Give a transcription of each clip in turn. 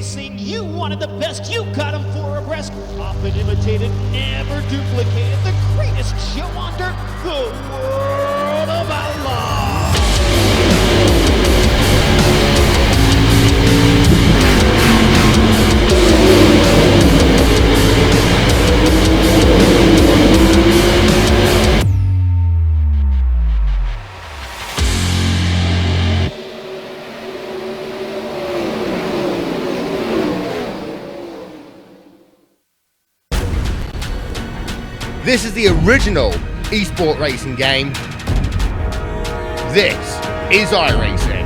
iRacing, you wanted the best, you got them four abreast. Often imitated, never duplicated. The greatest show on dirt, the World of Outlaws. This is the original esport racing game. This is iRacing.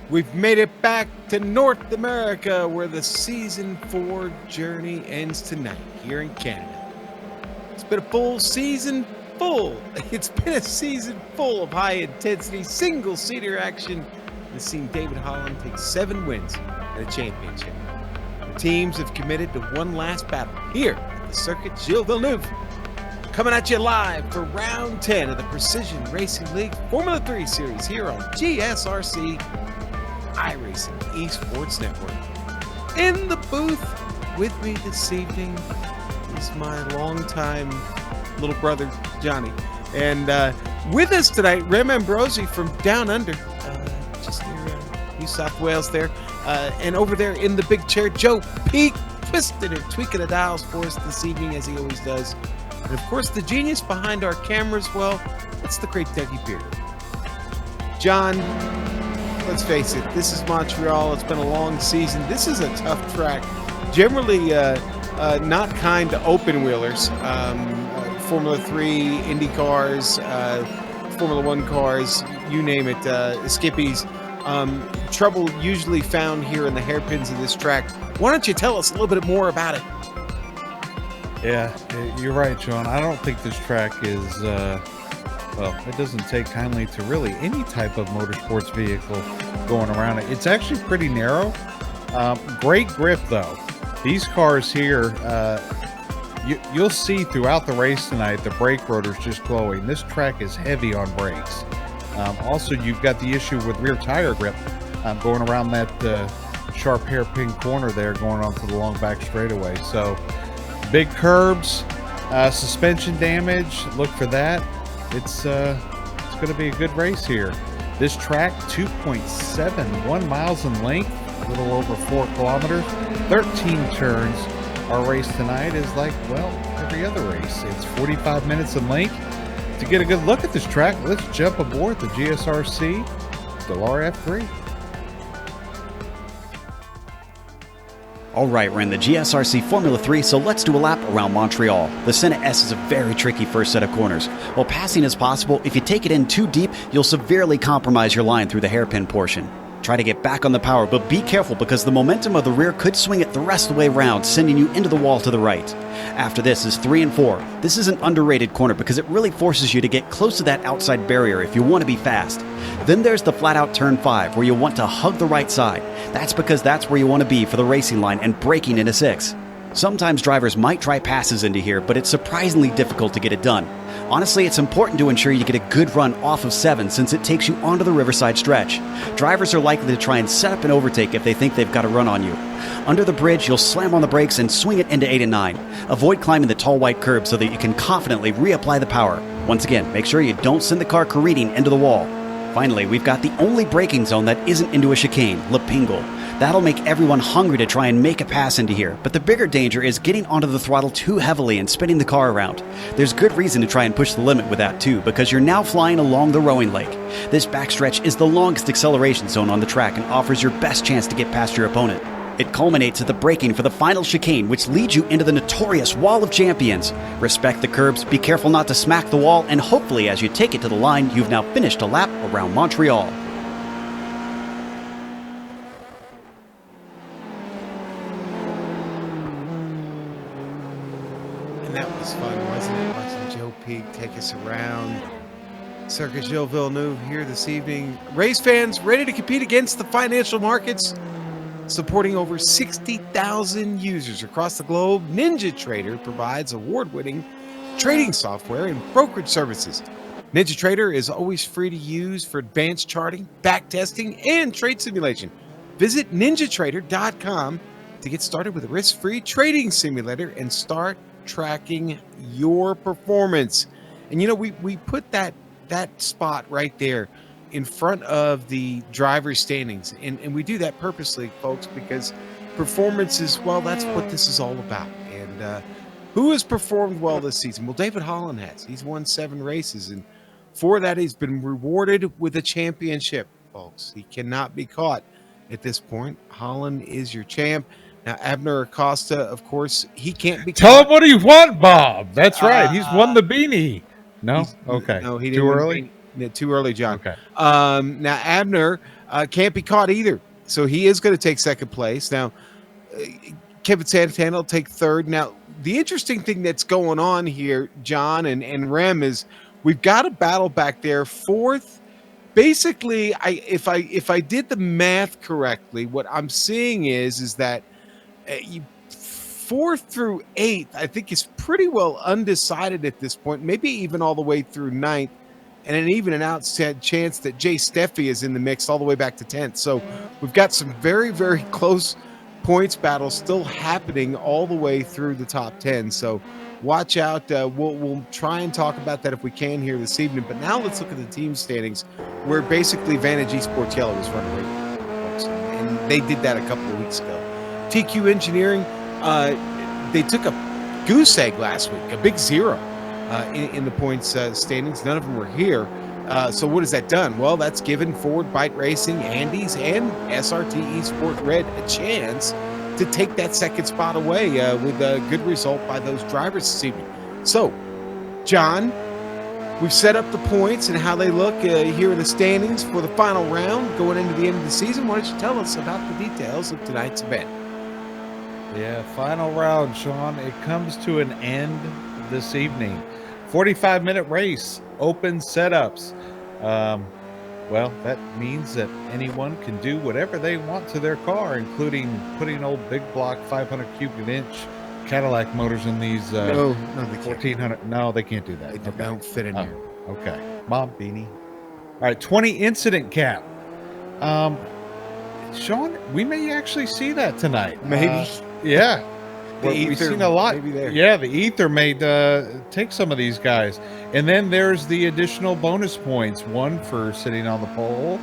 We've made it back to North America, where the Season 4 journey ends tonight here in Canada. It's been a full season It's been a season full of high-intensity, single-seater action that's seen David Holland take 7 wins and a championship. The teams have committed to one last battle here at the circuit Gilles Villeneuve. Coming at you live for round 10 of the Precision Racing League Formula 3 Series here on GSRC iRacing Esports Network. In the booth with me this evening is my longtime little brother, Johnny. And with us tonight, Rem Ambrosi from Down Under, just near New South Wales there. And over there in the big chair, Joe Peak, twisting and tweaking the dials for us this evening, as he always does. And of course, the genius behind our cameras, well, it's the great Dougie Beard. John, let's face it, this is Montreal. It's been a long season. This is a tough track. Generally not kind to open wheelers. Formula 3, Indy cars, Formula 1 cars, you name it, skippies. Trouble usually found here in the hairpins of this track. Why don't you tell us a little bit more about it? Yeah, you're right, John. I don't think this track is, well, it doesn't take kindly to really any type of motorsports vehicle going around it. It's actually pretty narrow. Great grip, though. These cars here, you'll see throughout the race tonight, the brake rotors just glowing. This track is heavy on brakes. Also, you've got the issue with rear tire grip going around that sharp hairpin corner there, going onto the long back straightaway. So, big curbs, suspension damage, look for that. It's going to be a good race here. This track, 2.71 miles in length, a little over 4 kilometers, 13 turns. Our race tonight is like, well, every other race. It's 45 minutes in length. To get a good look at this track, let's jump aboard the GSRC Delar F3. All right, we're in the GSRC Formula 3, so let's do a lap around Montreal. The Senna S is a very tricky first set of corners. While passing is possible, if you take it in too deep, you'll severely compromise your line through the hairpin portion. Try to get back on the power, but be careful because the momentum of the rear could swing it the rest of the way around, sending you into the wall to the right. After this is 3 and 4. This is an underrated corner because it really forces you to get close to that outside barrier if you want to be fast. Then there's the flat out turn 5 where you'll want to hug the right side. That's because that's where you want to be for the racing line and braking into 6. Sometimes drivers might try passes into here, but it's surprisingly difficult to get it done. Honestly, it's important to ensure you get a good run off of 7 since it takes you onto the Riverside stretch. Drivers are likely to try and set up an overtake if they think they've got a run on you. Under the bridge, you'll slam on the brakes and swing it into 8 and 9. Avoid climbing the tall white curb so that you can confidently reapply the power. Once again, make sure you don't send the car careening into the wall. Finally, we've got the only braking zone that isn't into a chicane, La Pingle. That'll make everyone hungry to try and make a pass into here, but the bigger danger is getting onto the throttle too heavily and spinning the car around. There's good reason to try and push the limit with that too, because you're now flying along the rowing lake. This backstretch is the longest acceleration zone on the track and offers your best chance to get past your opponent. It culminates at the braking for the final chicane, which leads you into the notorious Wall of Champions. Respect the curbs, be careful not to smack the wall, and hopefully as you take it to the line, you've now finished a lap around Montreal. And that was fun, wasn't it? Watching Joe Peak take us around Circuit Gilles Villeneuve here this evening. Race fans ready to compete against the financial markets? Supporting over 60,000 users across the globe, NinjaTrader provides award-winning trading software and brokerage services. NinjaTrader is always free to use for advanced charting, backtesting, and trade simulation. Visit ninjatrader.com to get started with a risk-free trading simulator and start tracking your performance. And you know, we put that spot right there in front of the driver's standings. And we do that purposely, folks, because performance is, well, that's what this is all about. And who has performed well this season? Well, David Holland has. He's won 7 races. And for that, he's been rewarded with a championship, folks. He cannot be caught at this point. Holland is your champ. Now, Abner Acosta, of course, he can't be caught. Tell him what you want, Bob. That's right. He's won the beanie. No? Okay. No, he didn't. Too early? Too early, John. Okay. Now, Abner can't be caught either. So he is going to take second place. Now, Kevin Santana will take third. Now, the interesting thing that's going on here, John and Rem, is we've got a battle back there. Fourth, basically, if I did the math correctly, what I'm seeing is that 4th through 8th, I think, is pretty well undecided at this point, maybe even all the way through 9th. And then even an outside chance that Jay Steffi is in the mix all the way back to 10th. So we've got some very, very close points battles still happening all the way through the top 10. So watch out. We'll try and talk about that if we can here this evening. But now let's look at the team standings, where basically Vantage Esports Yellow was running right, folks. And they did that a couple of weeks ago. TQ Engineering, they took a goose egg last week, a big 0. In the points standings. None of them were here. So what has that done? Well, that's given Forward Bite Racing, Andes, and SRT Esport Red a chance to take that second spot away with a good result by those drivers this evening. So, John, we've set up the points and how they look here in the standings for the final round going into the end of the season. Why don't you tell us about the details of tonight's event? Yeah, final round, Sean. It comes to an end this evening. 45-minute race, open setups. Well, that means that anyone can do whatever they want to their car, including putting old big block 500 cubic inch Cadillac motors in these No, they 1400. No, they can't do that. They don't fit in here. Okay. Mom, beanie. All right, 20 incident cap. Sean, we may actually see that tonight. Maybe. Yeah. We've seen a lot. There. Yeah, the Ether may take some of these guys. And then there's the additional bonus points. One for sitting on the pole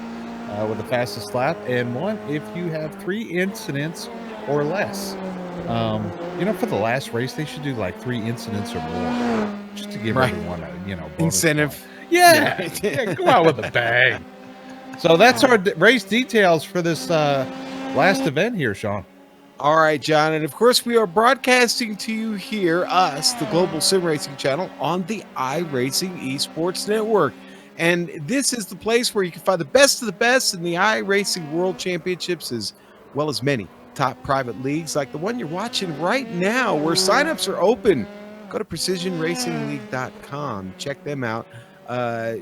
with the fastest lap, and one if you have 3 incidents or less. For the last race, they should do like 3 incidents or more, just to give everyone a bonus incentive. Point. Yeah, go out with a bang. So that's our race details for this last event here, Sean. All right, John. And of course, we are broadcasting to you here, us, the Global Sim Racing channel, on the iRacing Esports Network. And this is the place where you can find the best of the best in the iRacing World Championships, as well as many top private leagues like the one you're watching right now, where signups are open. Go to precisionracingleague.com. Check them out.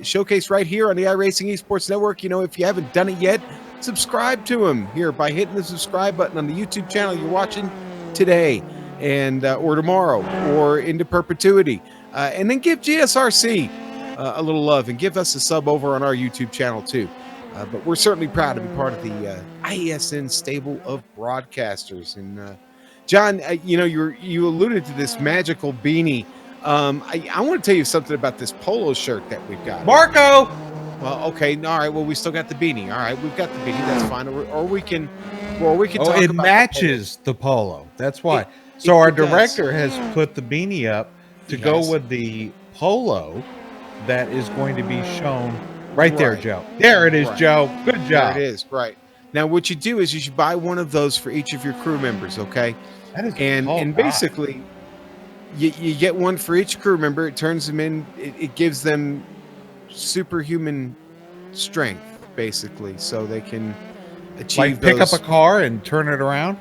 Showcase right here on the iRacing Esports Network. You know, if you haven't done it yet, subscribe to them here by hitting the subscribe button on the YouTube channel you're watching today, and or tomorrow, or into perpetuity. And then give GSRC a little love, and give us a sub over on our YouTube channel too. But we're certainly proud to be part of the IESN stable of broadcasters. And John, you know, you alluded to this magical beanie. I want to tell you something about this polo shirt that we've got. Marco. Well, okay, all right. Well, we still got the beanie. All right, we've got the beanie. That's fine. Or we can Oh, talk it about matches the polo. That's why. So our it does. director has put the beanie up to He go has. with the polo that is going to be shown right there, Right. Joe. There it is, Right. Joe. Good There job. it is. Right. Now, what you do is you should buy one of those for each of your crew members. Okay. That is And oh, and God. basically, you get one for each crew member. It turns them in. It gives them superhuman strength, basically, so they can achieve like pick up those. a car and turn it around.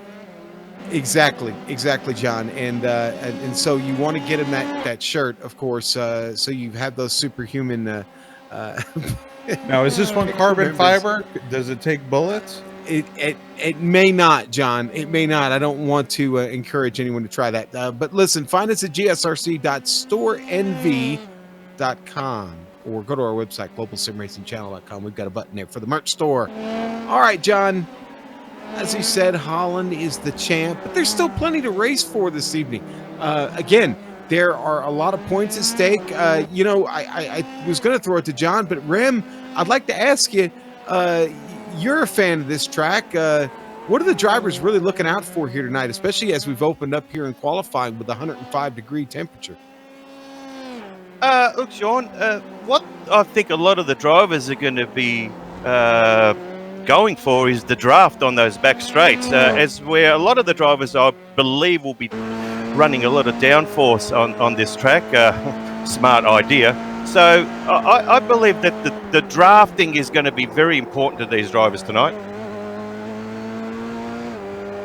Exactly, John. And so you want to get him that shirt, of course, so you have those superhuman. Now, is this one crew carbon members. fiber? Does it take bullets? It may not, John. It may not. I don't want to encourage anyone to try that. But listen, find us at gsrc.storenv.com, or go to our website, globalsimracingchannel.com. We've got a button there for the merch store. All right, John. As you said, Holland is the champ, but there's still plenty to race for this evening. Again, there are a lot of points at stake. You know, I was going to throw it to John, but Rem, I'd like to ask you, you're a fan of this track. What are the drivers really looking out for here tonight, especially as we've opened up here in qualifying with a 105-degree temperature? Look, Sean, what I think a lot of the drivers are going to be going for is the draft on those back straights, as where a lot of the drivers, I believe, will be running a lot of downforce on this track. Smart idea. So I believe that the drafting is going to be very important to these drivers tonight.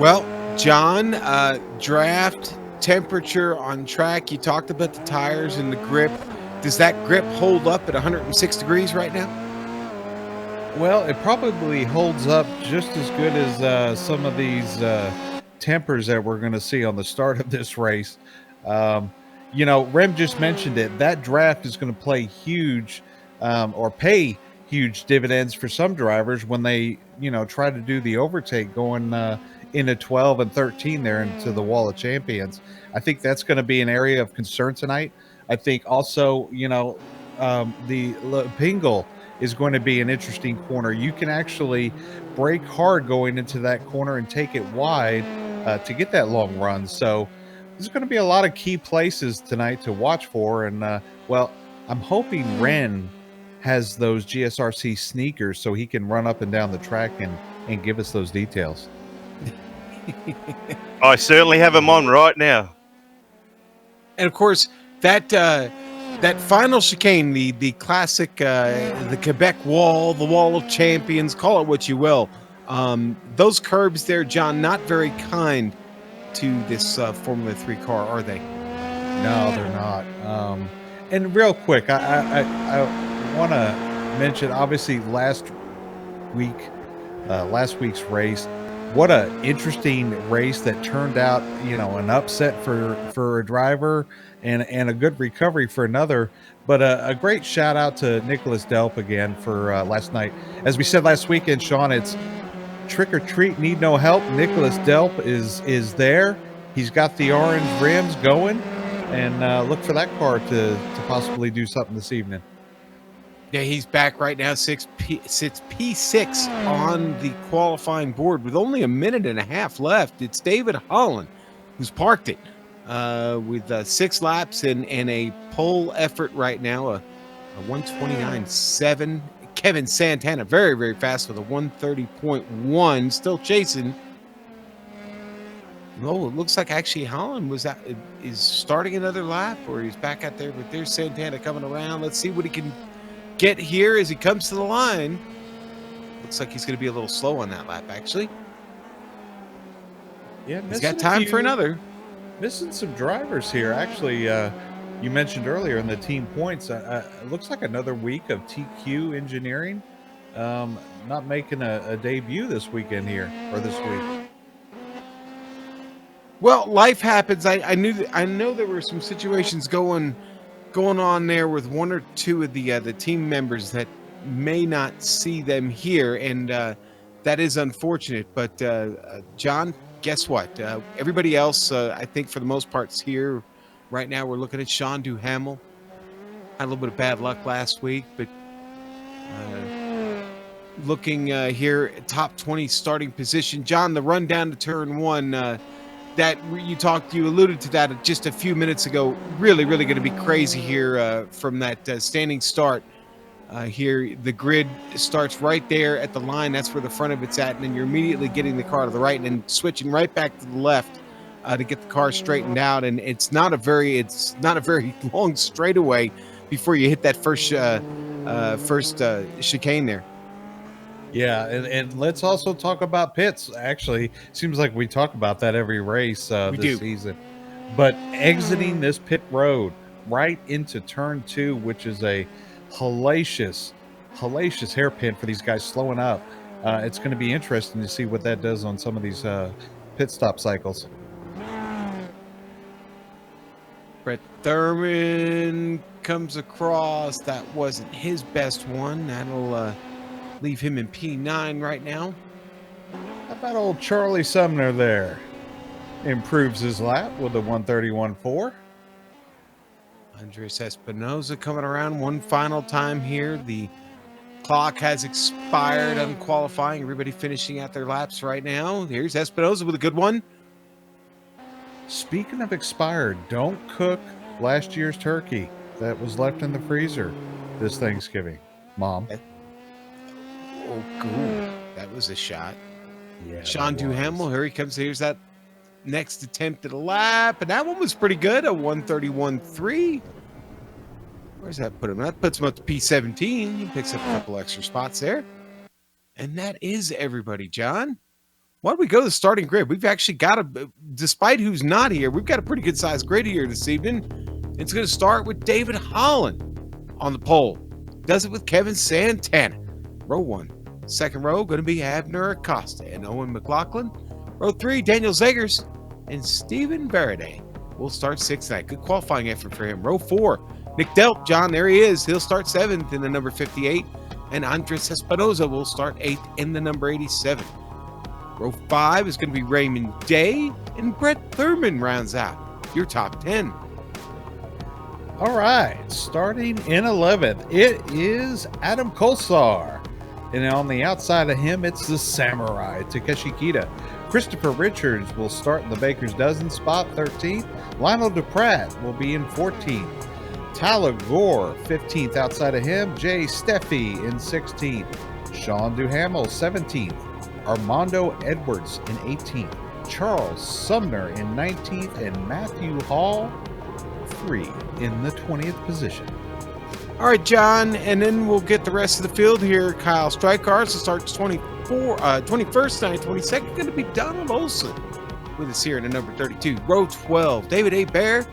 Well, John, draft, temperature on track. You talked about the tires and the grip. Does that grip hold up at 106 degrees right now? Well, it probably holds up just as good as some of these tempers that we're going to see on the start of this race. You know, Rem just mentioned it. That draft is going to play huge or pay huge dividends for some drivers when they, you know, try to do the overtake going into 12 and 13 there into the Wall of Champions. I think that's going to be an area of concern tonight. I think also, you know, the Pingle is going to be an interesting corner. You can actually brake hard going into that corner and take it wide to get that long run. So there's going to be a lot of key places tonight to watch for. And, well, I'm hoping Ren has those GSRC sneakers so he can run up and down the track and give us those details. I certainly have them on right now. And of course, that final chicane, the classic, the Quebec Wall, the Wall of Champions, call it what you will. Those curbs there, John, not very kind to this Formula 3 car, are they? No, they're not. And real quick, I want to mention, obviously, last week's race. What a interesting race that turned out, you know, an upset for a driver and a good recovery for another. But a great shout out to Nicholas Delp again for last night. As we said last weekend, Sean, it's trick or treat, need no help. Nicholas Delp is there. He's got the orange rims going, and look for that car to possibly do something this evening. Yeah, he's back right now, sits P6 on the qualifying board with only a minute and a half left. It's David Holland who's parked it with 6 laps and a pole effort right now, a 129.7. Kevin Santana, very, very fast with a 130.1, still chasing No, it looks like actually Holland is starting another lap, or he's back out there. But there's Santana coming around. Let's see what he can get here as he comes to the line. Looks like he's going to be a little slow on that lap, actually. Yeah, He's got time for another. Missing some drivers here. Actually, you mentioned earlier in the team points, it looks like another week of TQ Engineering not making a debut this weekend here, or this week. Well, life happens. I know there were some situations going on there with one or two of the team members that may not see them here, and that is unfortunate. But John, guess what? Everybody else, I think for the most part, is here right now. We're looking at Sean Duhamel. Had a little bit of bad luck last week, but looking here at top 20 starting position. John, the run down to turn one. That you alluded to that just a few minutes ago. Really going to be crazy here from that standing start. Here, the grid starts right there at the line. That's where the front of it's at, and then you're immediately getting the car to the right and then switching right back to the left to get the car straightened out. And it's not a very long straightaway before you hit that first chicane there. Yeah, and let's also talk about pits. Actually, seems like we talk about that every race this season. But exiting this pit road right into turn 2, which is a hellacious hairpin for these guys slowing up. It's going to be interesting to see what that does on some of these pit stop cycles. Brett Thurman comes across. That wasn't his best one. That'll leave him in P9 right now. How about old Charlie Sumner there? Improves his lap with a 131.4. Andres Espinoza coming around one final time here. The clock has expired on qualifying. Everybody finishing out their laps right now. Here's Espinoza with a good one. Speaking of expired, don't cook last year's turkey that was left in the freezer this Thanksgiving, Mom. Oh, cool. That was a shot. Yeah, Sean Duhamel, here he comes. Here's that next attempt at a lap, and that one was pretty good, a 131.3. Where's that put him? That puts him up to P17. He picks up a couple extra spots there. And that is everybody, John. Why don't we go to the starting grid? We've actually got despite who's not here, we've got a pretty good sized grid here this evening. It's going to start with David Holland on the pole. Does it with Kevin Santana. Row 1. Second row going to be Abner Acosta and Owen McLaughlin. Row 3, Daniel Zegers and Stephen Verde will start 6th tonight. Good qualifying effort for him. Row 4, Nick Delp, John, there he is. He'll start 7th in the number 58. And Andres Espinoza will start 8th in the number 87. Row 5 is going to be Raymond Day, and Brett Thurman rounds out your top 10. All right, starting in 11th, it is Adam Kolsar. And on the outside of him, it's the Samurai, Takeshi Kita. Christopher Richards will start in the Baker's Dozen spot, 13th. Lionel DePratt will be in 14th. Tyler Gore, 15th outside of him. Jay Steffi in 16th. Sean Duhamel, 17th. Armando Edwards in 18th. Charles Sumner in 19th. And Matthew Hall, 3 in the 20th position. All right, John, and then we'll get the rest of the field here. Kyle Strykars to start 21st tonight. 22nd going to be Donald Olson with us here in the number 32. Row 12, David A. Bear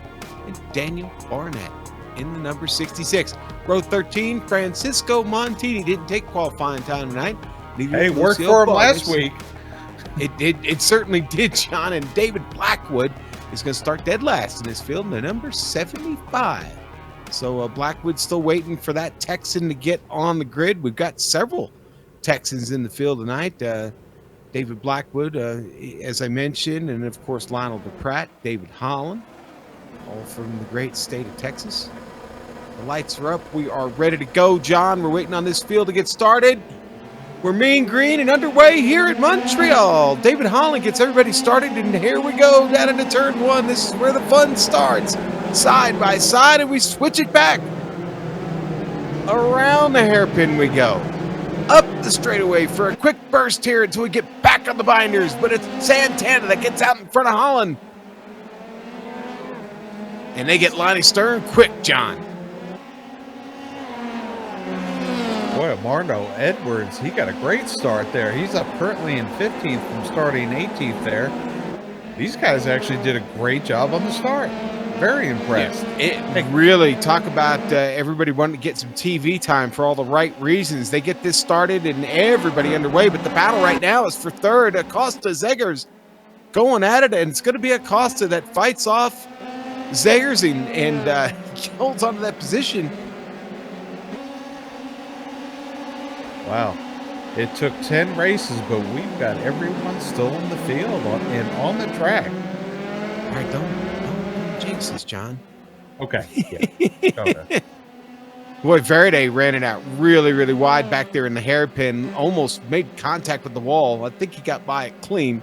and Daniel Barnett in the number 66. Row 13, Francisco Montini didn't take qualifying time tonight. Hey, worked for him last week. It certainly did, John. And David Blackwood is going to start dead last in this field in the number 75. So Blackwood's still waiting for that Texan to get on the grid. We've got several Texans in the field tonight. David Blackwood, as I mentioned, and of course Lionel DePratt, David Holland, all from the great state of Texas. The lights are up. We are ready to go, John. We're waiting on this field to get started. We're mean green and underway here at Montreal. David Holland gets everybody started, and here we go down into turn 1. This is where the fun starts. Side by side, and we switch it back. Around the hairpin we go. up the straightaway for a quick burst here until we get back on the binders. But it's Santana that gets out in front of Holland. And they get Lonnie Stern quick, John. Boy, Marno Edwards, he got a great start there. He's up currently in 15th from starting 18th there. These guys actually did a great job on the start. Very impressed. It really, talk about everybody wanting to get some TV time for all the right reasons. They get this started and everybody underway, but the battle right now is for third. Acosta Zegers going at it, and it's going to be Acosta that fights off Zegers and holds onto that position. Wow. It took 10 races, but we've got everyone still in the field and on the track. All right, don't jinx this, John. Okay. Yeah. Okay. Boy, Verde ran it out really, really wide back there in the hairpin. Almost made contact with the wall. I think he got by it clean.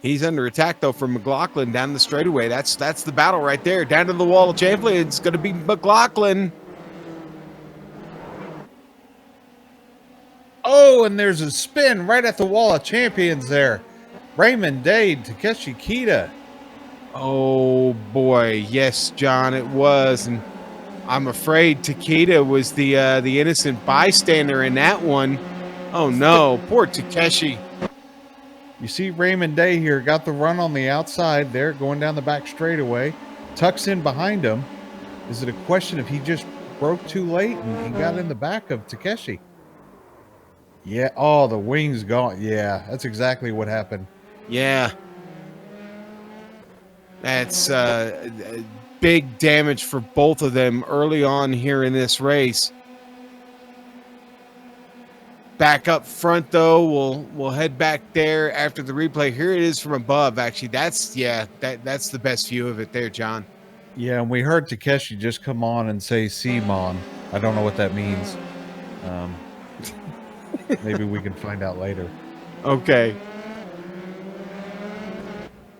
He's under attack, though, from McLaughlin down the straightaway. That's the battle right there. Down to the wall of champions. It's going to be McLaughlin. Oh, and there's a spin right at the wall of champions there. Raymond Dade, Takeshi Kita. Oh, boy. Yes, John, it was. And I'm afraid Takeda was the innocent bystander in that one. Oh, no. Poor Takeshi. You see Raymond Day here, got the run on the outside there, going down the back straightaway. Tucks in behind him. Is it a question if he just broke too late and he got in the back of Takeshi? Yeah. Oh, the wing's gone. Yeah, that's exactly what happened. Yeah. That's big damage for both of them early on here in this race. Back up front, though, we'll head back there after the replay. Here it is from above, actually. That's the best view of it there, John. Yeah, and we heard Takeshi just come on and say Simon. I don't know what that means. Maybe we can find out later. Okay.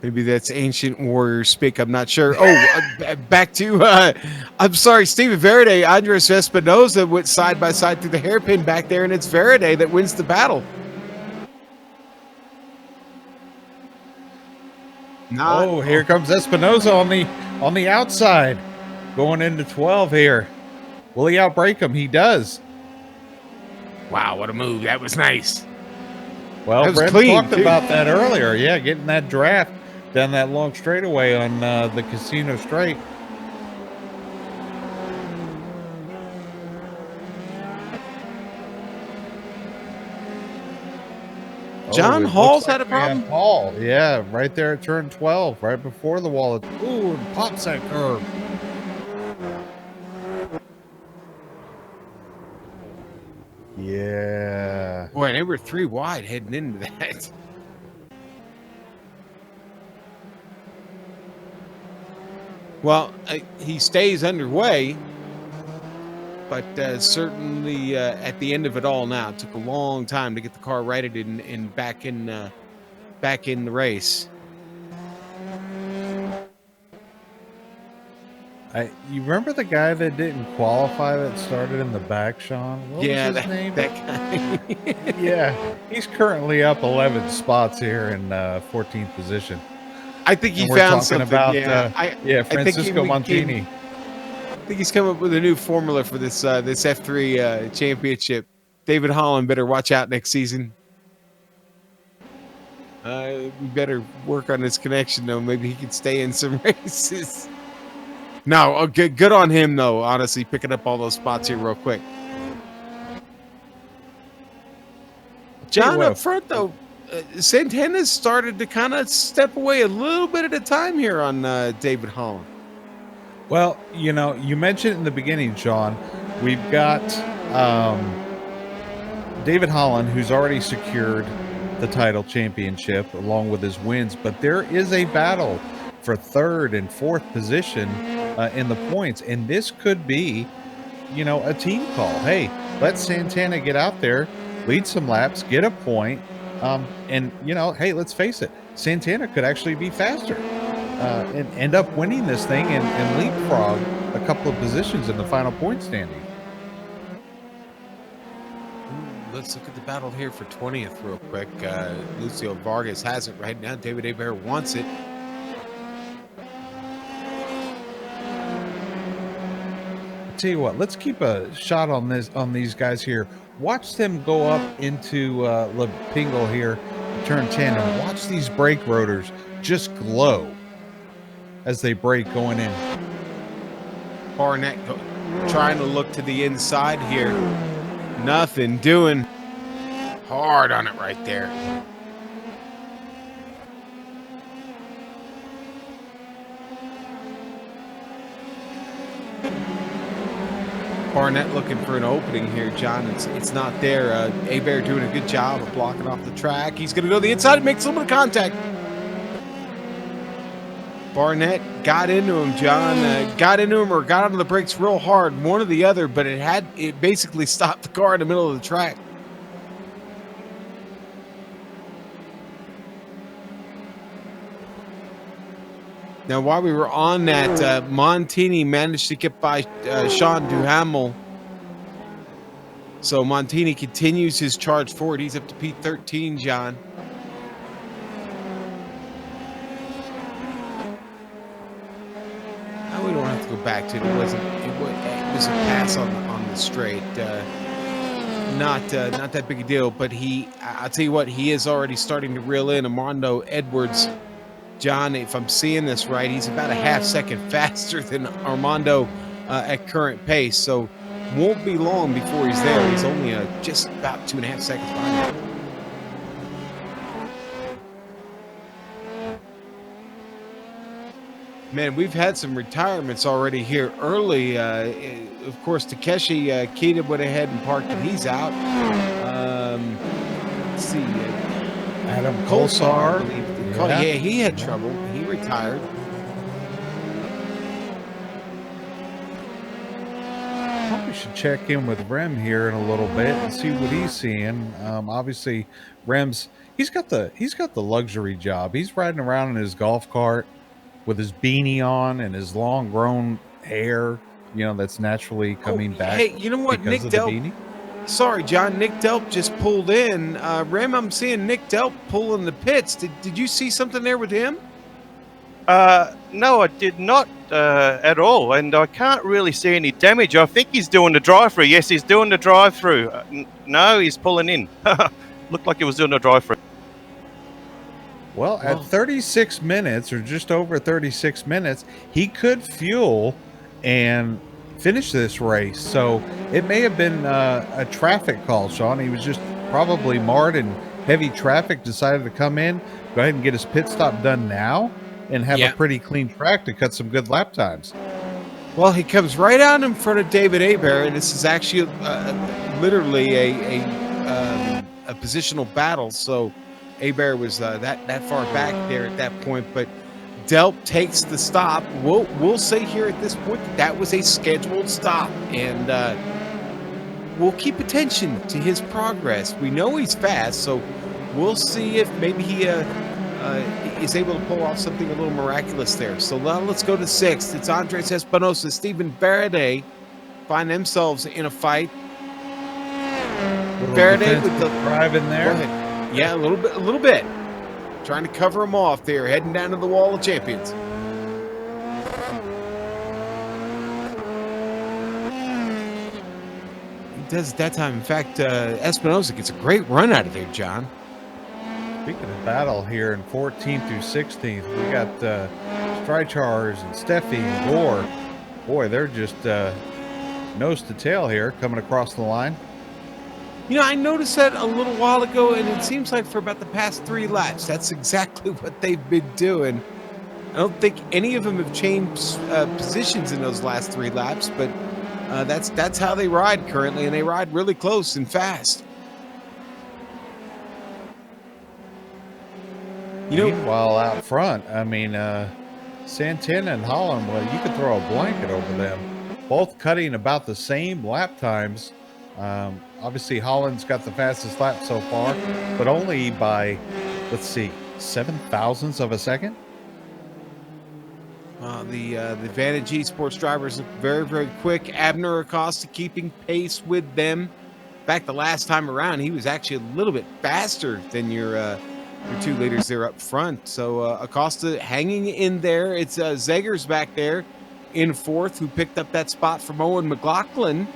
Maybe that's ancient warrior speak. I'm not sure. Oh, back to, I'm sorry, Steven Verde, Andres Espinoza went side by side through the hairpin back there, and it's Verde that wins the battle. Oh, here comes Espinoza on the outside, going into 12 here. Will he outbreak him? He does. Wow, what a move. That was nice. Well, Brent clean, talked about that earlier. Yeah, getting that draft down that long straightaway on the Casino Straight. John Hall's had a problem? Hall, yeah, right there at turn 12, right before the wall. Ooh, pops that curve. Yeah. Boy, they were 3 wide heading into that. Well, he stays underway, but certainly at the end of it all now, it took a long time to get the car righted and back in the race. You remember the guy that didn't qualify that started in the back, Sean? What was his name? That guy. Yeah, he's currently up 11 spots here in 14th position. I think he found something. About, I Francisco Montini. think he's come up with a new formula for this F3 championship. David Holland better watch out next season. We better work on his connection, though. Maybe he can stay in some races. No, good on him, though, honestly, picking up all those spots here real quick. John, up front, though, Santana's started to kind of step away a little bit at a time here on David Holland. Well, you know, you mentioned in the beginning, Sean, we've got David Holland, who's already secured the title championship along with his wins, but there is a battle for 3rd and 4th position in the points, and this could be, you know, a team call. Hey, let Santana get out there, lead some laps, get a point, and, you know, hey, let's face it, Santana could actually be faster and end up winning this thing and leapfrog a couple of positions in the final point standing. let's look at the battle here for 20th real quick. Lucio Vargas has it right now. David Hebert wants it. Tell you what, let's keep a shot on these guys here. Watch them go up into La Pingle here, turn 10, and watch these brake rotors just glow as they brake going in. Barnett trying to look to the inside here. Nothing doing. Hard on it right there. Barnett looking for an opening here, John. It's not there. Hebert doing a good job of blocking off the track. He's going to go to the inside and make a little bit of contact. Barnett got into him, John. Got into him or got onto the brakes real hard, one or the other, but it basically stopped the car in the middle of the track. Now, while we were on that, Montini managed to get by Sean Duhamel. So Montini continues his charge forward. He's up to P13, John. We don't have to go back to it. It was a pass on the straight. Not that big a deal, but I'll tell you what, he is already starting to reel in Armando Edwards. John, if I'm seeing this right, he's about a half second faster than Armando at current pace, so won't be long before he's there. He's only just about 2.5 seconds behind him. Man, we've had some retirements already here early. Of course, Takeshi Kita went ahead and parked it. He's out. Let's see. Adam Kolsar, I Kolsar. believe. Yeah. Yeah, he had trouble. He retired. Probably should check in with Rem here in a little bit and see what he's seeing. Obviously, Rem's he's got the luxury job. He's riding around in his golf cart with his beanie on and his long grown hair, that's naturally coming back. Hey, you know what? because Nick of the Delp. beanie. Sorry, John. Nick Delp just pulled in. Rem, I'm seeing Nick Delp pulling the pits. Did you see something there with him? No, I did not at all, and I can't really see any damage. I think he's doing the drive-through. Yes, he's doing the drive-through. No, he's pulling in. Looked like he was doing the drive-through. Well, at 36 minutes, or just over 36 minutes, he could fuel and finish this race. So it may have been a traffic call, Sean. He was just probably marred in heavy traffic, decided to come in, go ahead and get his pit stop done now, and have a pretty clean track to cut some good lap times. Well, he comes right out in front of David Hebert, and this is actually literally a positional battle. So Hebert was that far back there at that point, but Delp takes the stop. We'll say here at this point that was a scheduled stop, and we'll keep attention to his progress. We know he's fast, so we'll see if maybe he is able to pull off something a little miraculous there. So now let's go to 6th. It's Andres Espinosa, Stephen Faraday find themselves in a fight. Faraday with the drive in there. Go ahead. Yeah, a little bit. Trying to cover him off there, heading down to the Wall of Champions. He does it that time. In fact, Espinosa gets a great run out of there, John. Speaking of battle here in 14th through 16th, we got Strychars and Steffi and Gore. Boy, they're just nose to tail here coming across the line. I noticed that a little while ago, and it seems like for about the past 3 laps, that's exactly what they've been doing. I don't think any of them have changed positions in those last 3 laps, but that's how they ride currently, and they ride really close and fast. Meanwhile, out front, Santana and Holland, well, you could throw a blanket over them. Both cutting about the same lap times. Obviously, Holland's got the fastest lap so far, but only by, 7 thousandths of a second. The Vantage Esports drivers look very, very quick. Abner Acosta keeping pace with them. In fact, the last time around, he was actually a little bit faster than your 2 leaders there up front. So Acosta hanging in there. It's Zegers back there in fourth, who picked up that spot from Owen McLaughlin.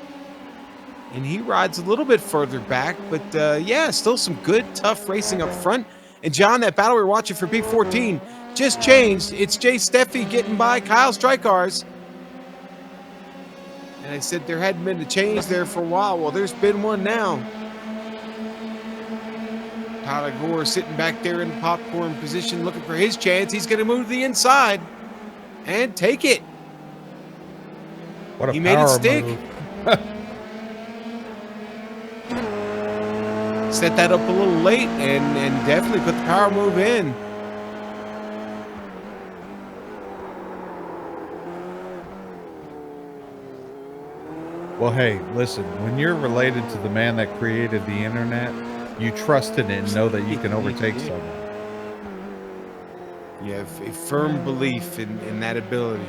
And he rides a little bit further back. But yeah, still some good, tough racing up front. And John, that battle we're watching for P14 just changed. It's Jay Steffi getting by Kyle Strykars. And I said there hadn't been a change there for a while. Well, there's been one now. Tyler Gore sitting back there in the popcorn position looking for his chance. He's going to move to the inside and take it. What a He made it stick. Set that up a little late and definitely put the power move in. Well, hey, listen, when you're related to the man that created the internet, you trust in it and know that you can overtake someone. You have a firm belief in that ability.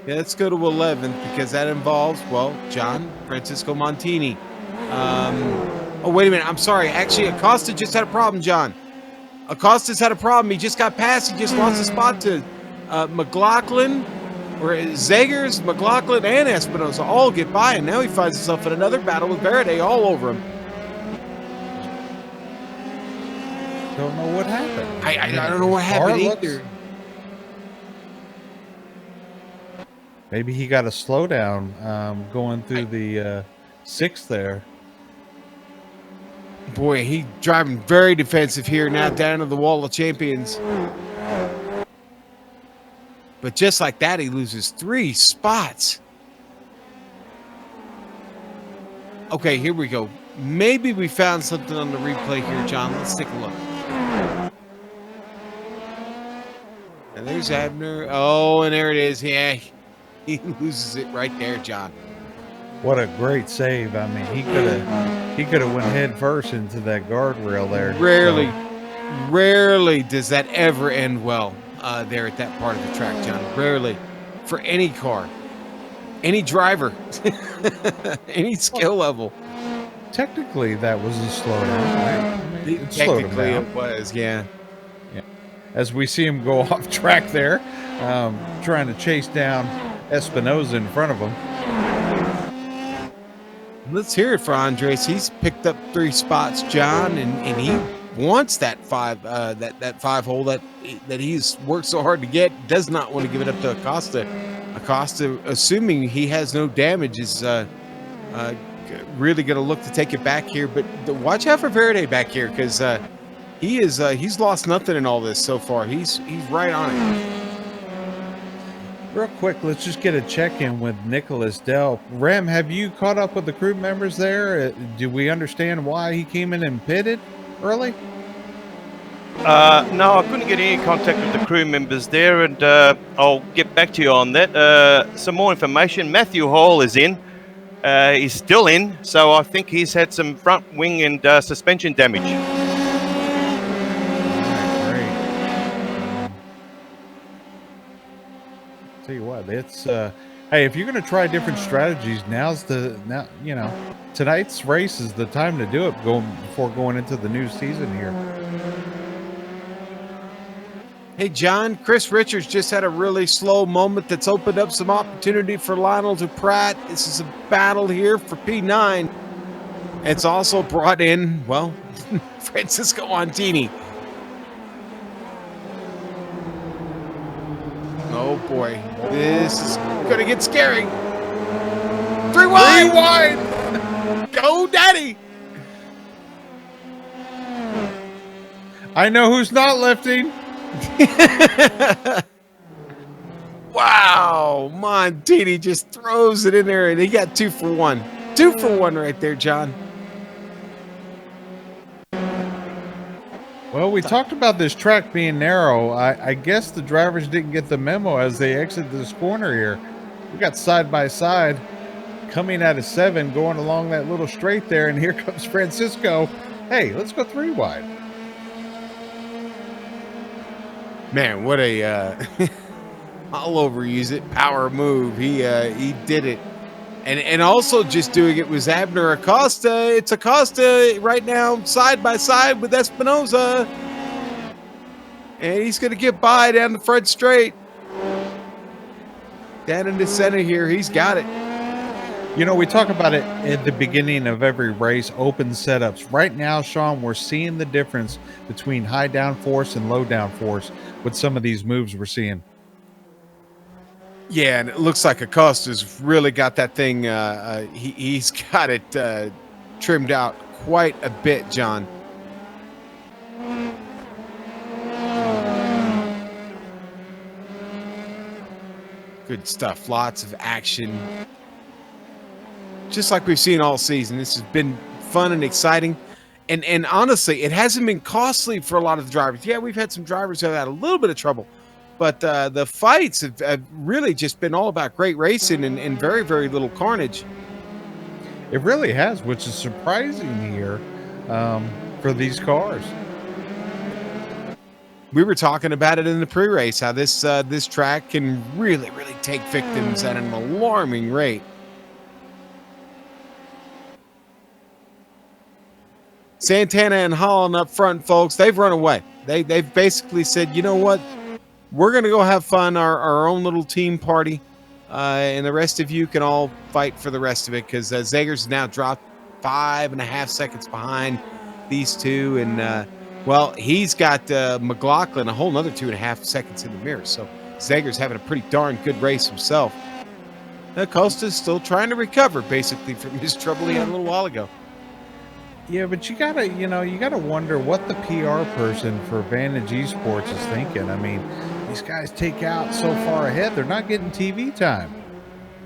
Yeah, let's go to 11th because that involves, well, John Francisco Montini. Oh, wait a minute. I'm sorry. Actually, Acosta just had a problem, John. Acosta's had a problem. He just got past. He just lost a spot to McLaughlin, or Zegers, McLaughlin, and Espinosa all get by, and now he finds himself in another battle with Verde all over him. Don't know what happened. I don't know what happened either. Maybe he got a slowdown going through the sixth there. Boy, he driving very defensive here now down to the Wall of Champions. But just like that, he loses 3 spots. Okay, here we go. Maybe we found something on the replay here, John. Let's take a look. And there's Abner. Oh, and there it is. Yeah, he loses it right there, John. What a great save. I mean, he could have went head first into that guardrail there. Rarely does that ever end well there at that part of the track, John. Rarely. For any car, any driver, any skill level. Technically, that was a slowdown, right? I mean, Technically, it was, yeah. As we see him go off track there, trying to chase down Espinosa in front of him. Let's hear it for Andres. He's picked up 3 spots, John, and he wants that 5 that 5 hole that he's worked so hard to get. Does not want to give it up to Acosta. Acosta, assuming he has no damage, is really going to look to take it back here. But watch out for Verde back here, because he's lost nothing in all this so far. He's right on it. Real quick, let's just get a check-in with Nicholas Dell. Rem, have you caught up with the crew members there? Do we understand why he came in and pitted early? No, I couldn't get any contact with the crew members there, and I'll get back to you on that. Some more information. Matthew Hall is in. He's still in, so I think he's had some front wing and suspension damage. Tell you what, it's hey, if you're going to try different strategies, tonight's race is the time to do it before going into the new season here. Hey, John, Chris Richards just had a really slow moment that's opened up some opportunity for Lionel Duprat. This is a battle here for P9. It's also brought in, well, Francisco Montini. Oh boy, this is gonna get scary. 3 wide! 3 wide! Go, Daddy! I know who's not lifting. Wow, Montini just throws it in there, and he got 2 for 1. 2 for 1 right there, John. Well, we talked about this track being narrow. I guess the drivers didn't get the memo as they exit this corner here. We got side by side coming out of 7, going along that little straight there, and here comes Francisco. Hey, let's go 3 wide. Man, what a I'll overuse it. Power move. He did it. And also just doing it was Abner Acosta. It's Acosta right now side by side with Espinoza. And he's going to get by down the front straight. Down in the center here. He's got it. You know, we talk about it at the beginning of every race, open setups. Right now, Sean, we're seeing the difference between high downforce and low downforce with some of these moves we're seeing. Yeah, and it looks like Acosta's really got that thing. He's got it trimmed out quite a bit, John. Good stuff. Lots of action. Just like we've seen all season. This has been fun and exciting. And honestly, it hasn't been costly for a lot of the drivers. Yeah, we've had some drivers that have had a little bit of trouble. But the fights have really just been all about great racing and very, very little carnage. It really has, which is surprising here for these cars. We were talking about it in the pre-race, how this track can really, really take victims at an alarming rate. Santana and Holland up front, folks, they've run away. They've basically said, you know what? We're going to go have fun, our own little team party, and the rest of you can all fight for the rest of it, because Zegers now dropped 5.5 seconds behind these two, and, well, he's got McLaughlin a whole nother 2.5 seconds in the mirror, so Zegers having a pretty darn good race himself. Acosta's still trying to recover, basically, from his trouble he had a little while ago. Yeah, but you gotta wonder what the PR person for Vantage Esports is thinking. I mean, these guys take out so far ahead, they're not getting TV time.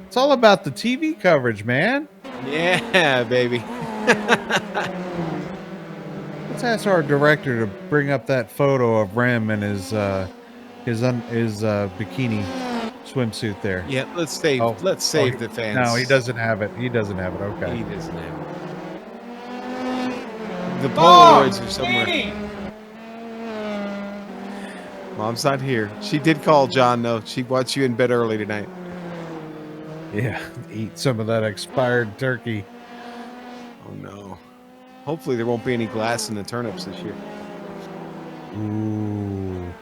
It's all about the TV coverage, man. Yeah, baby. Let's ask our director to bring up that photo of Rem and his bikini swimsuit there. Yeah, let's save the fans. No, he doesn't have it. He doesn't have it. Okay. He doesn't have it. The Polaroids are somewhere. Mom's not here. She did call John, though. She wants you in bed early tonight. Yeah, eat some of that expired turkey. Oh, no. Hopefully there won't be any glass in the turnips this year. Ooh.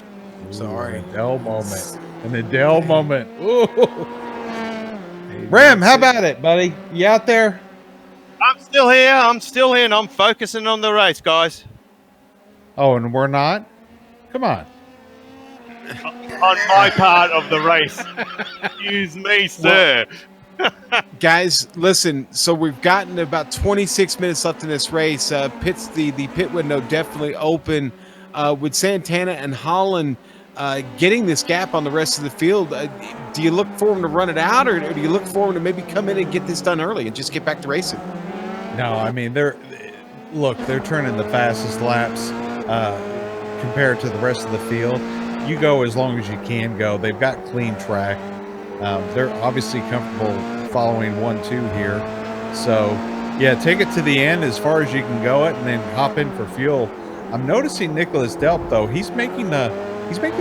Sorry. Adele moment. An Adele moment. Ooh. Rem, how about it, buddy? You out there? I'm still here. And I'm focusing on the race, guys. Oh, and we're not? Come on. On my part of the race. Excuse me, sir. Guys, listen. So we've gotten about 26 minutes left in this race. The pit window definitely open. With Santana and Holland getting this gap on the rest of the field, do you look for them to run it out, or do you look for them to maybe come in and get this done early and just get back to racing? No, I mean, they're turning the fastest laps compared to the rest of the field. You go as long as you can go. They've got clean track. They're obviously comfortable following 1-2 here. So, yeah, take it to the end as far as you can go it, and then hop in for fuel. I'm noticing Nicholas Delp, though. He's making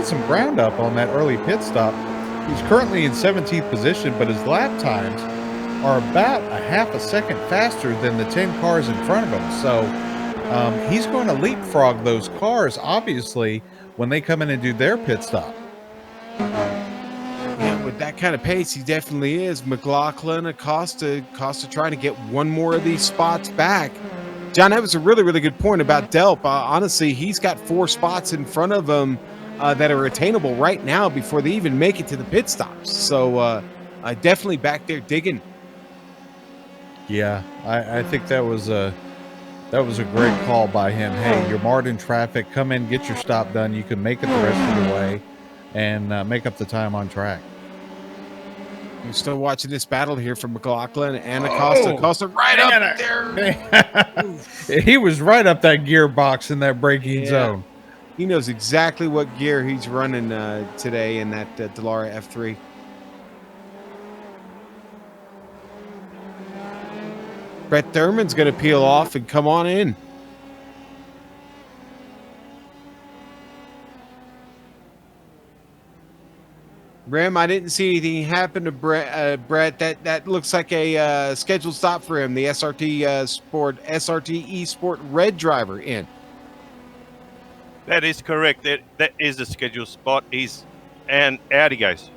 some ground up on that early pit stop. He's currently in 17th position, but his lap times are about 0.5 second faster than the 10 cars in front of him. So he's going to leapfrog those cars, obviously, when they come in and do their pit stop. Yeah, with that kind of pace, he definitely is. McLaughlin, Acosta trying to get one more of these spots back. John, that was a really, really good point about Delp. Honestly, he's got 4 spots in front of him that are attainable right now before they even make it to the pit stops. So definitely back there digging. Yeah, I think that was a great call by him. Hey, you're marred in traffic. Come in, get your stop done. You can make it the rest of the way and make up the time on track. We're still watching this battle here from McLaughlin and Acosta. Acosta right up there. He was right up that gearbox in that braking zone. He knows exactly what gear he's running today in that Dallara F3. Brett Thurman's going to peel off and come on in. Rim, I didn't see anything happen to Brett. That looks like a scheduled stop for him. The SRT Esport Red driver in. That is correct. That is the scheduled spot. And out he goes.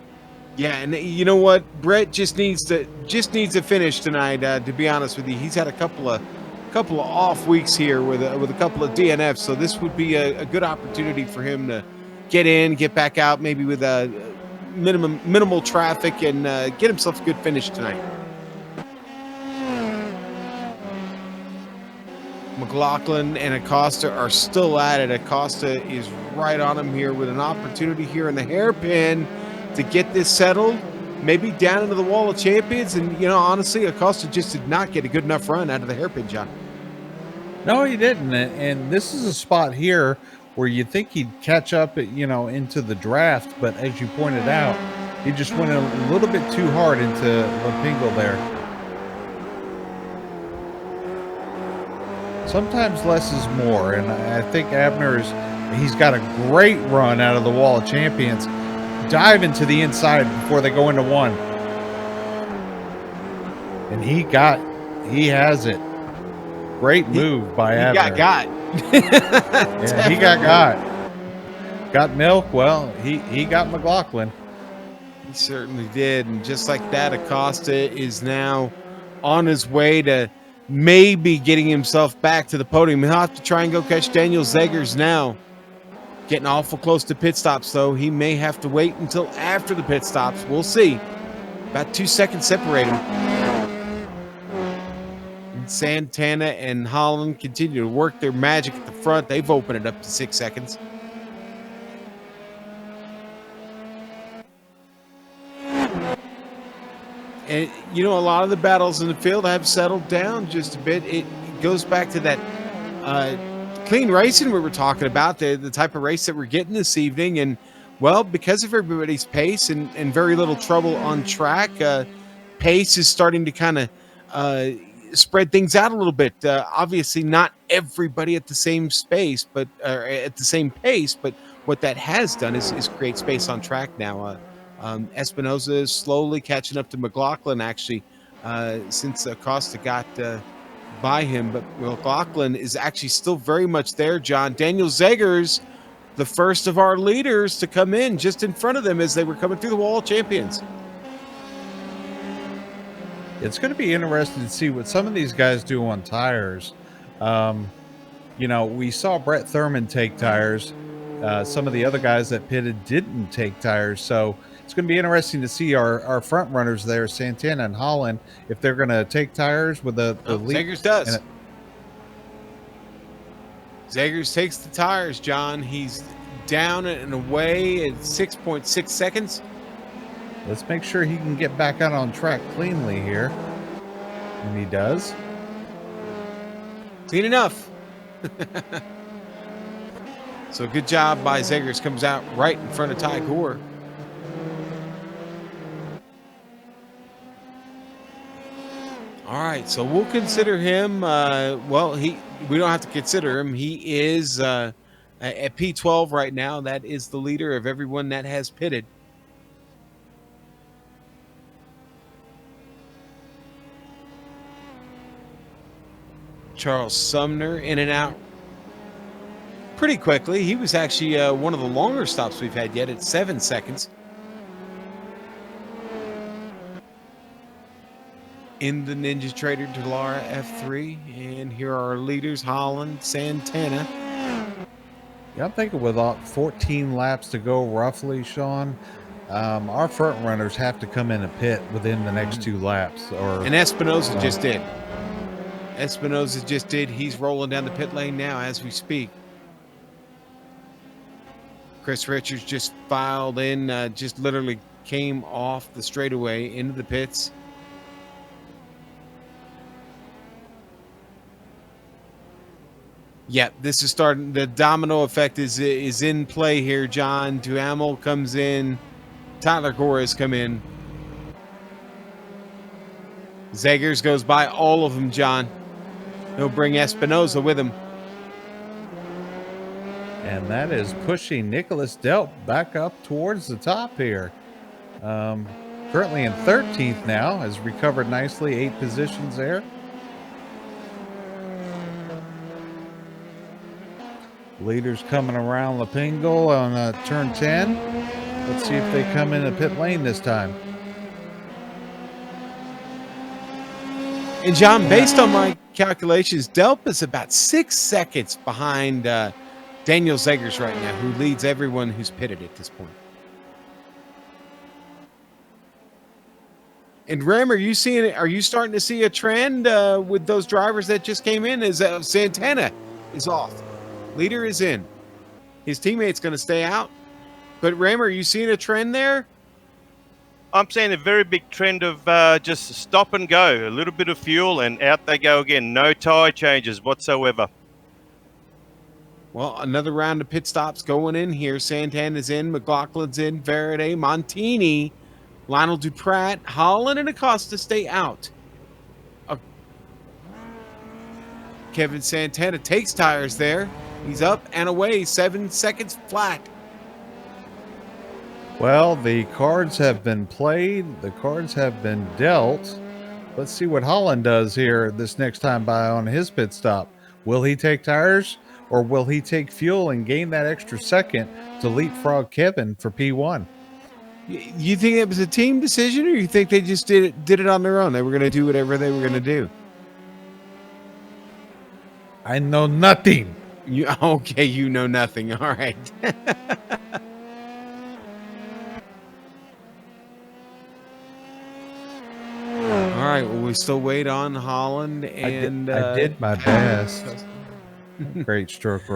Yeah, and you know what? Brett just needs to finish tonight. To be honest with you, he's had a couple of off weeks here with a couple of DNFs. So this would be a good opportunity for him to get in, get back out, maybe with a minimal traffic, and get himself a good finish tonight. McLaughlin and Acosta are still at it. Acosta is right on him here with an opportunity here in the hairpin to get this settled, maybe down into the wall of champions. And, you know, honestly, Acosta just did not get a good enough run out of the hairpin, John. No, he didn't. And this is a spot here where you think he'd catch up, into the draft. But as you pointed out, he just went a little bit too hard into Lapingle there. Sometimes less is more. And I think he's got a great run out of the wall of champions. Dive into the inside before they go into one. And he has it. Great move by Abner. He got. Yeah, he got. Got Milk. Well, he got McLaughlin. He certainly did. And just like that, Acosta is now on his way to maybe getting himself back to the podium. He'll have to try and go catch Daniel Zegers now. Getting awful close to pit stops, though. He may have to wait until after the pit stops. We'll see. About 2 seconds separate him. And Santana and Holland continue to work their magic at the front. They've opened it up to 6 seconds. And, you know, a lot of the battles in the field have settled down just a bit. It goes back to that clean racing we were talking about, the type of race that we're getting this evening. And, well, because of everybody's pace and very little trouble on track, pace is starting to kind of spread things out a little bit. Obviously, not everybody at the same space, but at the same pace. But what that has done is create space on track now. Espinosa is slowly catching up to McLaughlin, actually, since Acosta got by him. But McLaughlin is actually still very much there, John. Daniel Zegers, the first of our leaders to come in just in front of them as they were coming through the wall of champions. It's going to be interesting to see what some of these guys do on tires. We saw Brett Thurman take tires. Some of the other guys that pitted didn't take tires. So it's going to be interesting to see our front runners there, Santana and Holland, if they're going to take tires with the lead. Zegers does. Zegers takes the tires, John. He's down and away at 6.6 seconds. Let's make sure he can get back out on track cleanly here. And he does. Clean enough. So good job by Zegers. Comes out right in front of Ty Gore. All right, so we'll consider him. We don't have to consider him. He is at P12 right now. That is the leader of everyone that has pitted. Charles Sumner in and out pretty quickly. He was actually one of the longer stops we've had yet at 7 seconds. In the Ninja Trader Delara F3. And here are our leaders, Holland, Santana. Yeah, I'm thinking with 14 laps to go roughly, Sean, our front runners have to come in a pit within the next 2 laps. And Espinosa just did. He's rolling down the pit lane now as we speak. Chris Richards just filed in, just literally came off the straightaway into the pits. Yeah, this is starting. The domino effect is in play here, John. Duhamel comes in. Tyler Gore has come in. Zegers goes by all of them, John. He'll bring Espinosa with him. And that is pushing Nicholas Delp back up towards the top here. Currently in 13th now, has recovered nicely, 8 positions there. Leaders coming around Lapingle on turn 10. Let's see if they come in the pit lane this time. And John, based on my calculations, Delp is about 6 seconds behind Daniel Zegers right now, who leads everyone who's pitted at this point. And Ram, are you starting to see a trend with those drivers that just came in? Is Santana is off, leader is in, his teammate's going to stay out. But Ram, are you seeing a trend there? I'm seeing a very big trend of just stop and go, a little bit of fuel, and out they go again. No tire changes whatsoever. Well, another round of pit stops going in here. Santana's in, McLaughlin's in, Varaday, Montini, Lionel Duprat, Holland, and Acosta stay out. Kevin Santana takes tires there. He's up and away, 7 seconds flat. Well, the cards have been played. The cards have been dealt. Let's see what Holland does here this next time by on his pit stop. Will he take tires or will he take fuel and gain that extra second to leapfrog Kevin for P1? You think it was a team decision, or you think they just did it on their own? They were going to do whatever they were going to do. I know nothing. Okay, you know nothing. All right. All right, well, we still wait on Holland, and I did my best. Great stroke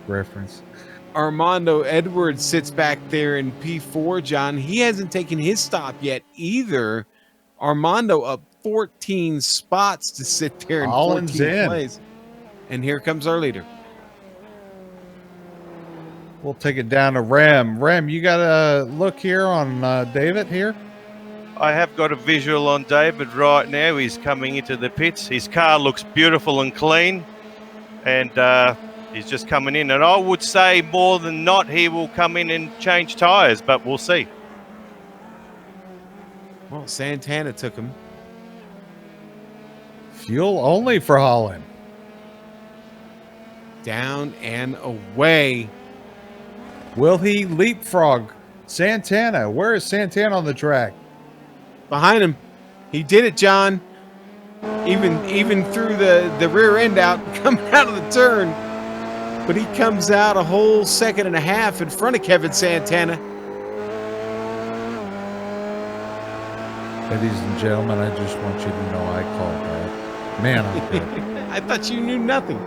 reference. Armando Edwards sits back there in P4, John. He hasn't taken his stop yet either. Armando up 14 spots to sit there in 14th place. And here comes our leader. We'll take it down to Rem. Rem, you got a look here on David here? I have got a visual on David right now. He's coming into the pits. His car looks beautiful and clean, and he's just coming in. And I would say more than not he will come in and change tires, but we'll see. Well, Santana took him. Fuel only for Holland. Down and away. Will he leapfrog Santana? Where is Santana on the track? Behind him. He did it, John. Even through the rear end out, coming out of the turn. But he comes out a whole second and a half in front of Kevin Santana. Ladies and gentlemen, I just want you to know I called that. Man, I'm good. I thought you knew nothing.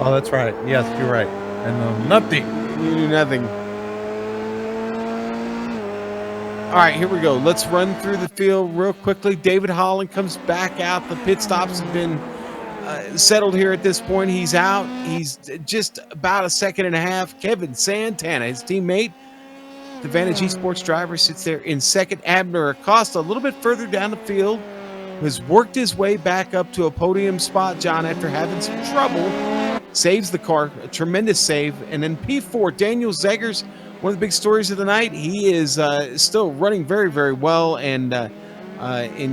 Oh, that's right. Yes, you're right. I know nothing. You knew nothing. All right, here we go. Let's run through the field real quickly. David Holland comes back out. The pit stops have been settled here at this point. He's out. He's just about a second and a half. Kevin Santana, his teammate, the Vantage Esports driver, sits there in second. Abner Acosta, a little bit further down the field, has worked his way back up to a podium spot, John, after having some trouble. Saves the car, a tremendous save. And then P4, Daniel Zegers, one of the big stories of the night. He is still running very, very well and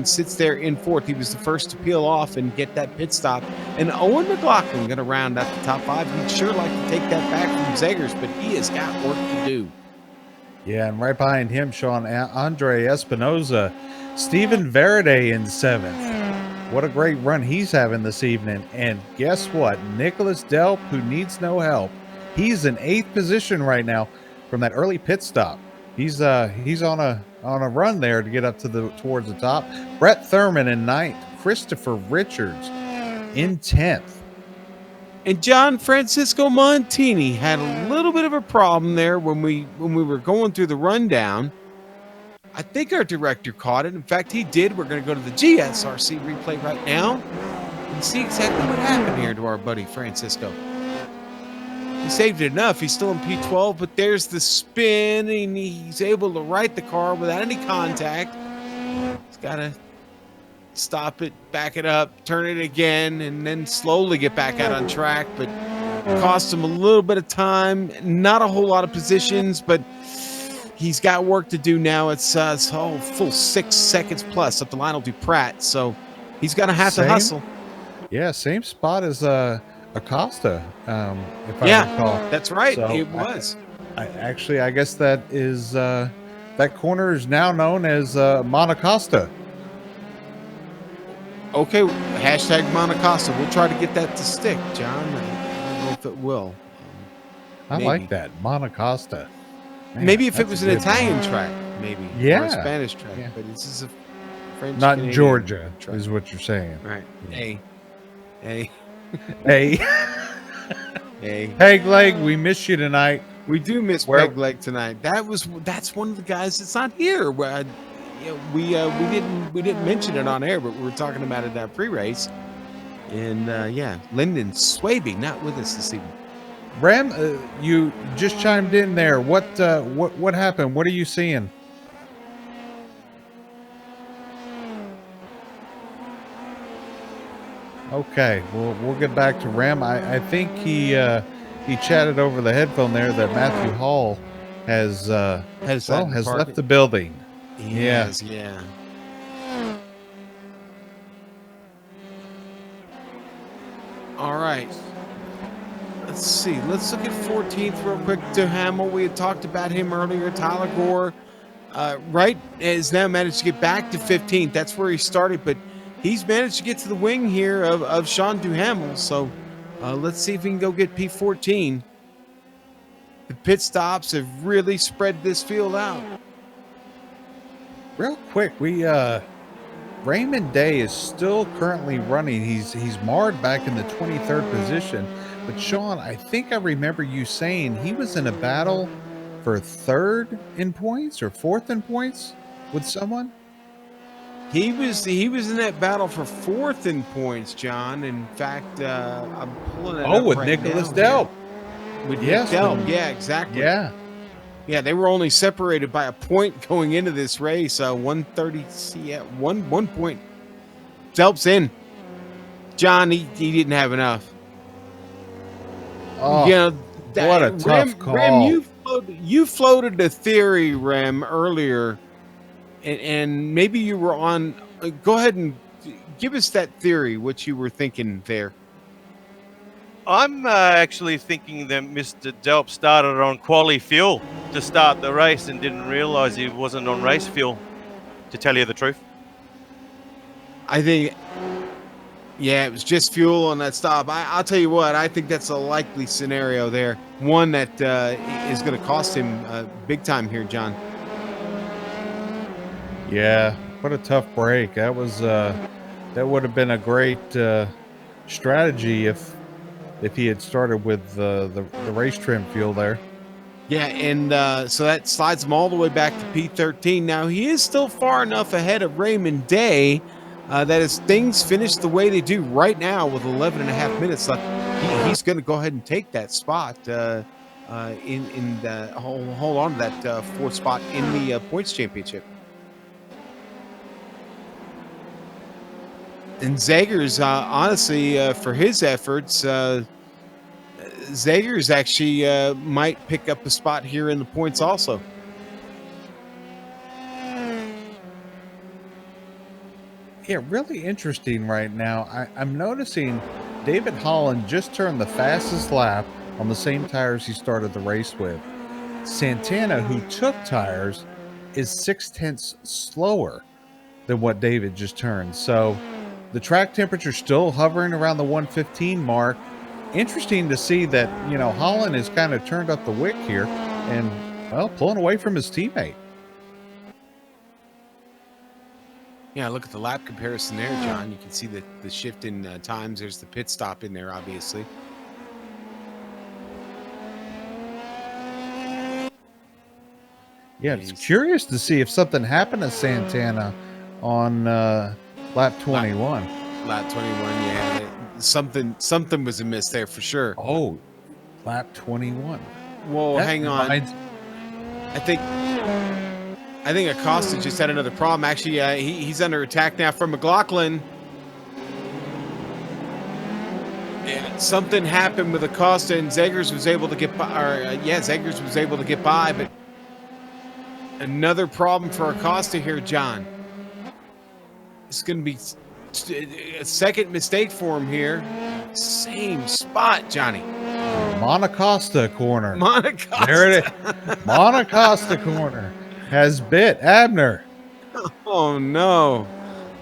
sits there in fourth. He was the first to peel off and get that pit stop. And Owen McLaughlin going to round out the top five. He'd sure like to take that back from Zegers, but he has got work to do. Yeah, and right behind him, Sean, Andre Espinoza, Stephen Varaday in seventh. What a great run he's having this evening. And guess what? Nicholas Delp, who needs no help, he's in eighth position right now from that early pit stop. He's on a run there to get up to towards the top. Brett Thurman in ninth. Christopher Richards in 10th. And John Francisco Montini had a little bit of a problem there when we were going through the rundown. I think our director caught it. In fact, he did. We're going to go to the GSRC replay right now and see exactly what happened here to our buddy Francisco. He saved it enough. He's still in P12, but there's the spin, and he's able to right the car without any contact. He's got to stop it, back it up, turn it again, and then slowly get back out on track. But it cost him a little bit of time, not a whole lot of positions, but he's got work to do now. It's full 6 seconds plus up the line will do Pratt. So he's going to have to hustle. Yeah, same spot as Acosta, if I recall. That's right. So it was. I guess that is that corner is now known as Monacosta. Okay, hashtag Monacosta. We'll try to get that to stick, John. I don't know if it will. I like that, Monacosta. Man, maybe if it that's was a an good Italian name. track, maybe. Yeah. Or a Spanish track. Yeah. But this is a French. Not Canadian Georgia, track. is what you're saying. Right. Yeah. Hey. Hey. Hey. Peg Leg, we miss you tonight. We do miss Peg Leg tonight. That's one of the guys that's not here. We didn't mention it on air, but we were talking about it at pre-race. And Lyndon Swaby not with us this evening. Ram, you just chimed in there. What happened? What are you seeing? Okay, we'll get back to Ram. I think he chatted over the headphone there that Matthew Hall has left the building. Yeah. All right. Let's see. Let's look at 14th real quick. Duhamel, we had talked about him earlier. Tyler Gore, has now managed to get back to 15th. That's where he started, but he's managed to get to the wing here of Sean Duhamel. So let's see if we can go get P14. The pit stops have really spread this field out. Real quick, Raymond Day is still currently running. He's marred back in the 23rd position. But Sean, I think I remember you saying he was in a battle for 3rd in points or 4th in points with someone. He was in that battle for 4th in points, John. In fact, I'm pulling it up with right Nicholas now Delp. With Nick Delp, yeah, exactly. Yeah. Yeah, they were only separated by a point going into this race. 130, one point. Delp's in. John, he didn't have enough. Oh, what a tough call. Rem, you floated a theory, Rem, earlier, and maybe you were on. Go ahead and give us that theory, what you were thinking there. I'm actually thinking that Mr. Delp started on quali fuel to start the race and didn't realise he wasn't on race fuel, to tell you the truth. I think, it was just fuel on that stop. I'll tell you what, I think that's a likely scenario there. One that is going to cost him big time here, John. Yeah, what a tough break. That was that would have been a great strategy if he had started with the race trim fuel there. Yeah, and so that slides him all the way back to P13. Now, he is still far enough ahead of Raymond Day that as things finish the way they do right now with 11 and a half minutes left, he's going to go ahead and take that spot hold on to that 4th spot in the points championship. And Zagers, honestly, for his efforts, Zagers actually might pick up a spot here in the points also. Yeah, really interesting right now. I'm noticing David Holland just turned the fastest lap on the same tires he started the race with. Santana, who took tires, is 0.6 slower than what David just turned. So the track temperature still hovering around the 115 mark. Interesting to see that, Holland has kind of turned up the wick here and, pulling away from his teammate. Yeah, look at the lap comparison there, John. You can see the shift in times. There's the pit stop in there, obviously. Yeah, it's curious to see if something happened to Santana on lap 21. Lap 21, yeah. Something was amiss there for sure. Oh, lap 21. Well, hang on. I think Acosta just had another problem. Actually, he's under attack now from McLaughlin. Yeah, something happened with Acosta, and Zegers was able to get by. Zegers was able to get by, but Another problem for Acosta here, John. It's going to be a second mistake for him here. Same spot, Johnny. Monacosta corner. Monacosta. There it is. Monacosta corner has bit Abner. Oh, no.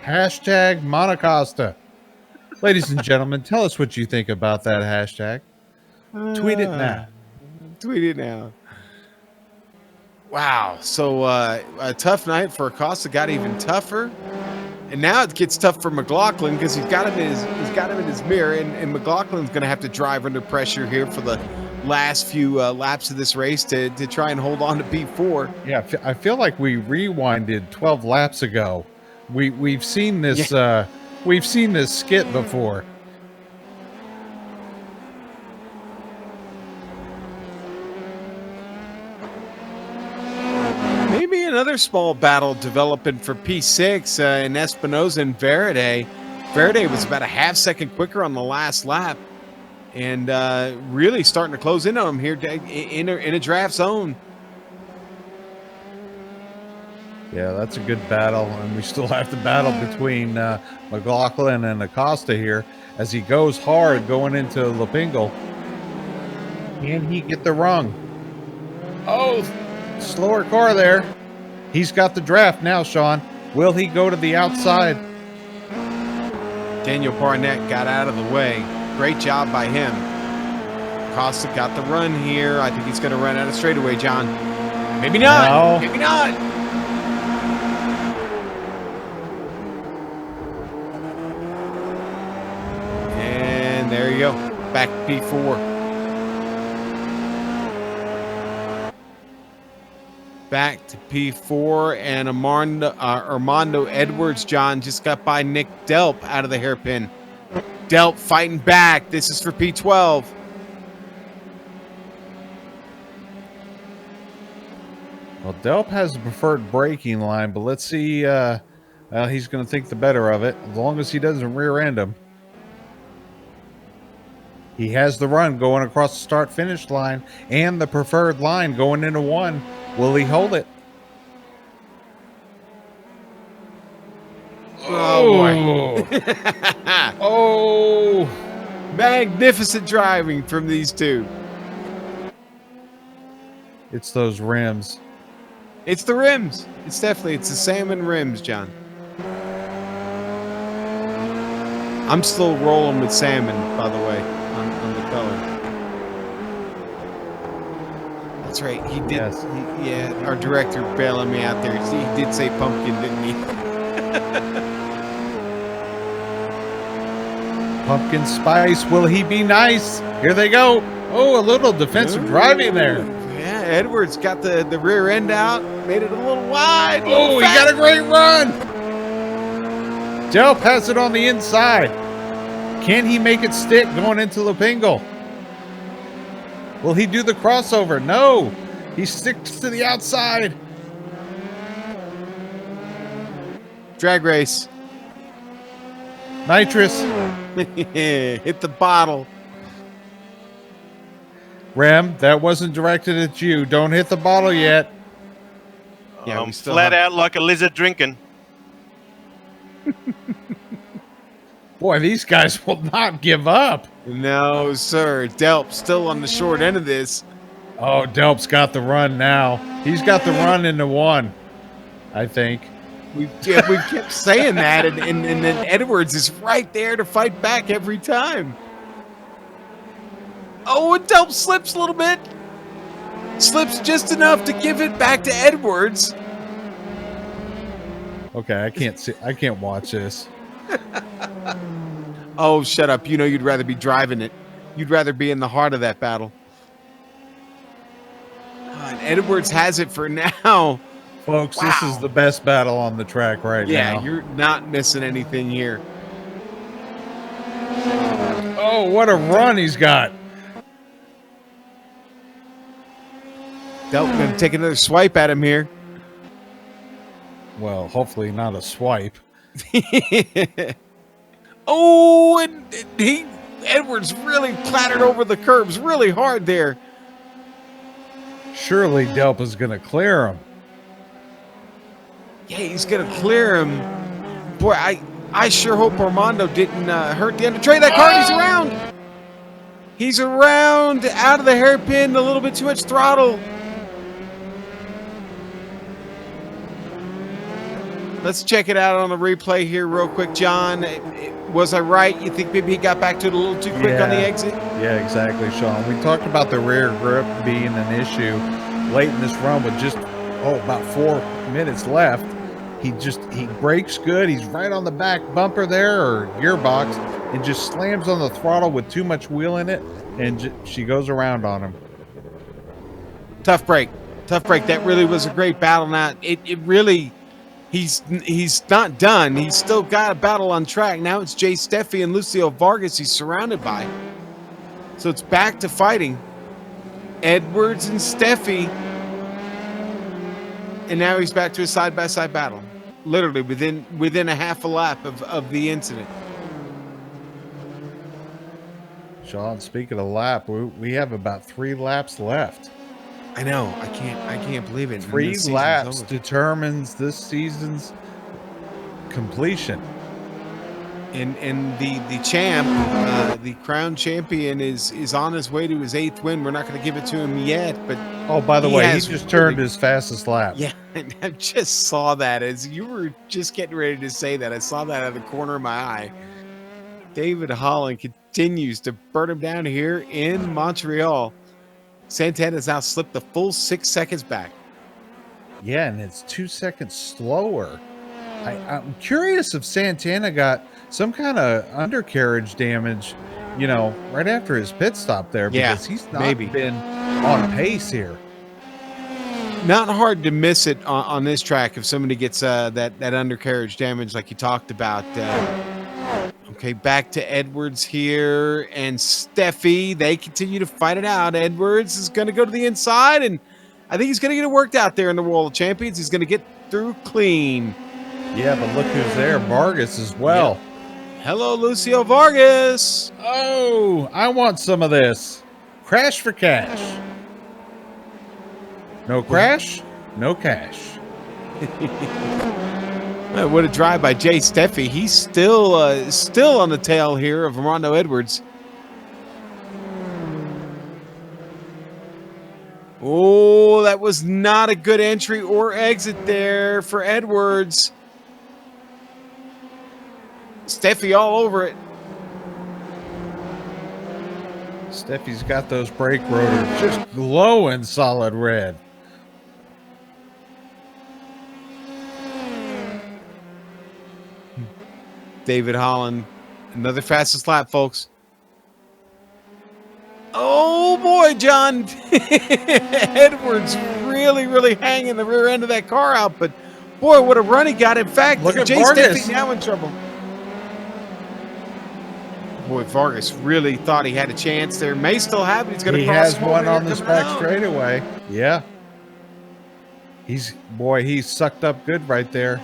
Hashtag Monacosta. Ladies and gentlemen, tell us what you think about that hashtag. Tweet it now. Tweet it now. Wow. So a tough night for Acosta. Got even tougher. And now it gets tough for McLaughlin because he's got him in his mirror, and McLaughlin's going to have to drive under pressure here for the last few laps of this race to try and hold on to P4. Yeah, I feel like we rewinded 12 laps ago. We've seen this we've seen this skit before. Maybe another small battle developing for P6 in Espinosa and Verde. Verde was about a half-second quicker on the last lap, and really starting to close in on him here in a draft zone. Yeah, that's a good battle, and we still have the battle between McLaughlin and Acosta here as he goes hard going into Lapingle. Can he get the rung? Oh, slower car there. He's got the draft now, Sean. Will he go to the outside? Daniel Barnett got out of the way. Great job by him. Acosta got the run here. I think he's going to run out of straightaway, John. Maybe not. No. Maybe not. And there you go. Back to P4. Back to P4, and Armando Edwards, John, just got by Nick Delp out of the hairpin. Delp fighting back. This is for P12. Well, Delp has a preferred braking line, but let's see. He's going to think the better of it, as long as he doesn't rear end him. He has the run going across the start-finish line and the preferred line going into one. Will he hold it? Oh, boy. Oh! Magnificent driving from these two. It's those rims. It's the rims. It's the salmon rims, John. I'm still rolling with salmon, by the way, on the color. That's right. He did. Yes. Our director bailing me out there. He did say pumpkin, didn't he? Pumpkin spice. Will he be nice? Here they go. Oh, a little defensive driving there. Yeah, Edwards got the rear end out, made it a little wide. Oh, he got a great run. Delp has it on the inside. Can he make it stick going into Lapingle? Will he do the crossover? No. He sticks to the outside. Drag race. Nitrous. Hit the bottle. Rem, that wasn't directed at you. Don't hit the bottle yet. Yeah, I'm flat out like a lizard drinking. Boy, these guys will not give up. No, sir. Delp still on the short end of this. Oh, Delp's got the run now. He's got the run into one, I think. We kept saying that, and then Edwards is right there to fight back every time. Oh, and Delp slips a little bit. Slips just enough to give it back to Edwards. Okay, I can't watch this. Oh, shut up. You know you'd rather be driving it. You'd rather be in the heart of that battle. And Edwards has it for now. Folks, This is the best battle on the track right now. Yeah, you're not missing anything here. Oh, what a run he's got. Delp going to take another swipe at him here. Well, hopefully not a swipe. Oh, and Edwards really clattered over the curbs really hard there. Surely Delp is going to clear him. Yeah, he's going to clear him. Boy, I sure hope Armando didn't hurt the undertray of that car. He's around. He's around, out of the hairpin, a little bit too much throttle. Let's check it out on the replay here real quick, John. Was I right? You think maybe he got back to it a little too quick on the exit? Yeah, exactly, Sean. We talked about the rear grip being an issue late in this run with just, about 4 minutes left. He brakes good. He's right on the back bumper there, or gearbox, and just slams on the throttle with too much wheel in it, and she goes around on him. Tough break. That really was a great battle. Now, it really... He's not done. He's still got a battle on track. Now it's Jay Steffi and Lucio Vargas he's surrounded by. So it's back to fighting. Edwards and Steffi. And now he's back to a side-by-side battle. Literally within a half a lap of the incident. Sean, speaking of lap, we have about 3 laps left. I know. I can't believe it. 3 laps determines this season's completion. And the champ, the crown champion, is on his way to his 8th win. We're not going to give it to him yet, but by the way, he just turned his fastest lap. Yeah, I just saw that as you were just getting ready to say that. I saw that out of the corner of my eye. David Holland continues to burn him down here in Montreal. Santana's now slipped the full 6 seconds back. Yeah, and it's 2 seconds slower. I'm curious if Santana got some kind of undercarriage damage, right after his pit stop there, because he's not been on pace here. Not hard to miss it on this track if somebody gets that undercarriage damage like you talked about. Okay, back to Edwards here and Steffi. They continue to fight it out. Edwards is going to go to the inside, and I think he's going to get it worked out there in the World of Champions. He's going to get through clean. Yeah, but look who's there. Vargas as well. Yeah. Hello, Lucio Vargas. Oh, I want some of this. Crash for cash. No crash, no cash. What a drive by Jay Steffi. He's still on the tail here of Armando Edwards. Oh, that was not a good entry or exit there for Edwards. Steffi all over it. Steffi's got those brake rotors just glowing solid red. David Holland, another fastest lap, folks. Oh boy, John. Edwards really hanging the rear end of that car out, but boy, what a run he got. In fact, look at Jay Vargas. Steffi now in trouble. Boy, Vargas really thought he had a chance there. May still have it. He's going to cross. He has one on this back straightaway. Yeah. He's sucked up good right there.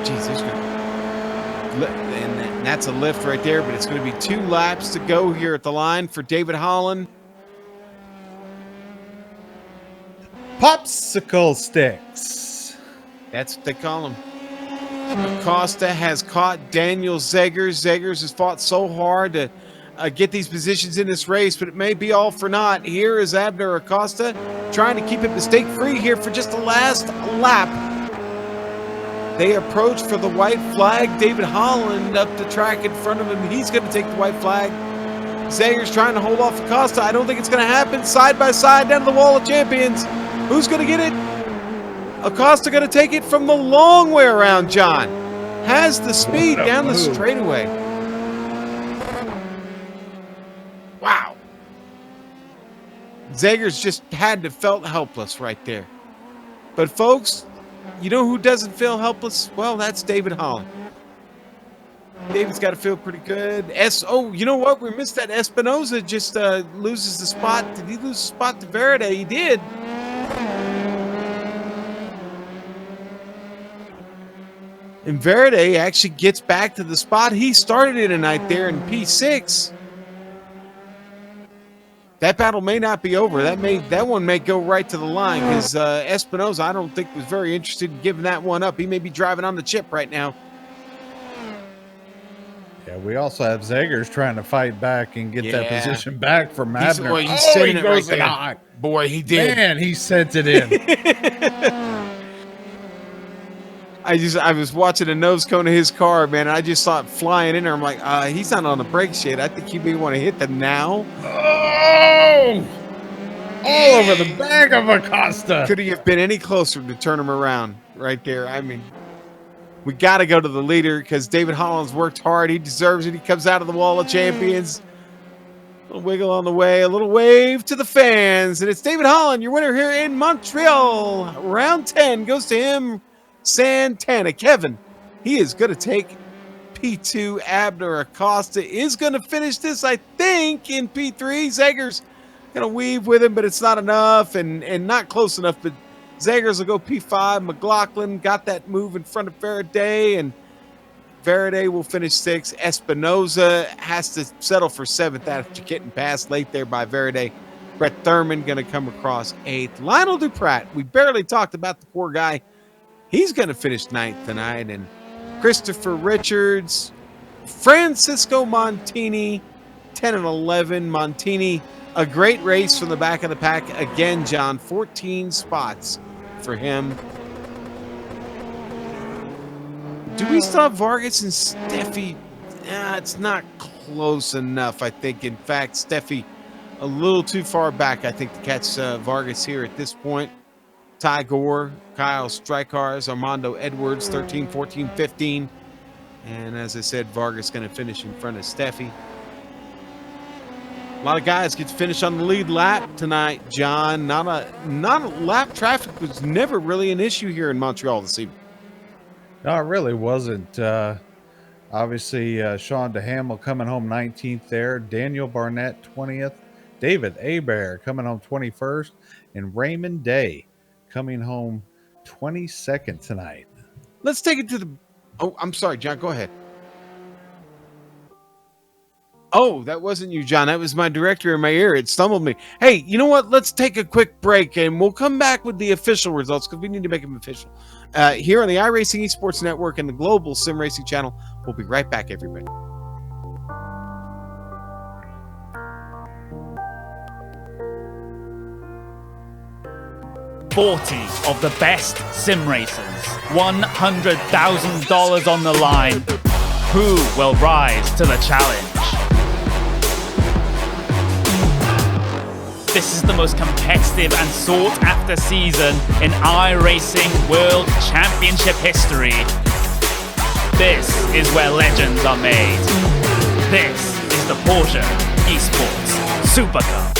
Jeez, and that's a lift right there, but it's going to be 2 laps to go here at the line for David Holland. Popsicle sticks. That's what they call them. Acosta has caught Daniel Zegers. Zegers has fought so hard to get these positions in this race, but it may be all for naught. Here is Abner Acosta trying to keep it mistake-free here for just the last lap. They approach for the white flag. David Holland up the track in front of him. He's going to take the white flag. Zegers trying to hold off Acosta. I don't think it's going to happen. Side by side down to the wall of champions. Who's going to get it? Acosta going to take it from the long way around, John. Has the speed down the straightaway. Wow. Zegers just had to felt helpless right there. But folks, you know who doesn't feel helpless? Well, that's David Holland. David's got to feel pretty good. Oh, you know what? We missed that. Espinoza just loses the spot. Did he lose the spot to Verde? He did. And Verde actually gets back to the spot he started in tonight there in P6. that battle may not be over. That one may go right to the line because Espinosa, I don't think, was very interested in giving that one up. He may be driving on the chip right now. Yeah, we also have Zegers trying to fight back and get that position back from Abner. He's sending he it goes right in there. hot. Boy, he did. Man, he sent it in. I was watching the nose cone of his car, man, and I just saw it flying in there. I'm like, he's not on the brakes yet. I think he may want to hit them now. Oh! All over the back of Acosta. Could he have been any closer to turn him around right there? I mean, we got to go to the leader because David Holland's worked hard. He deserves it. He comes out of the Wall of Champions. A little wiggle on the way, a little wave to the fans. And it's David Holland, your winner here in Montreal. Round 10 goes to him, Santana. Kevin, he is going to take P2. Abner Acosta is going to finish this, I think, in P3. Zegers going to weave with him, but it's not enough and not close enough. But Zegers will go P5. McLaughlin got that move in front of Faraday, and Faraday will finish 6th. Espinosa has to settle for 7th after getting passed late there by Faraday. Brett Thurman going to come across 8th. Lionel Duprat, we barely talked about the poor guy. He's going to finish 9th tonight. And Christopher Richards, Francisco Montini, 10 and 11. Montini, a great race from the back of the pack. Again, John, 14 spots for him. Do we still have Vargas and Steffi? It's not close enough, I think. In fact, Steffi a little too far back, I think, to catch Vargas here at this point. Ty Gore, Kyle Strykars, Armando Edwards, 13, 14, 15. And as I said, Vargas going to finish in front of Steffi. A lot of guys get to finish on the lead lap tonight, John. Not a lap. Traffic was never really an issue here in Montreal this evening. No, it really wasn't. Obviously, Sean DeHamel coming home 19th there. Daniel Barnett 20th. David Hebert coming home 21st. And Raymond Day coming home 22nd tonight. Let's take it to the... Oh, I'm sorry, John. Go ahead. Oh, that wasn't you, John. That was my director in my ear. It stumbled me. Hey, you know what? Let's take a quick break, and we'll come back with the official results because we need to make them official. Here on the iRacing Esports Network and the Global Sim Racing Channel. We'll be right back, everybody. $40 of the best sim racers, $100,000 on the line. Who will rise to the challenge? This is the most competitive and sought-after season in iRacing World Championship history. This is where legends are made. This is the Porsche Esports Super Cup.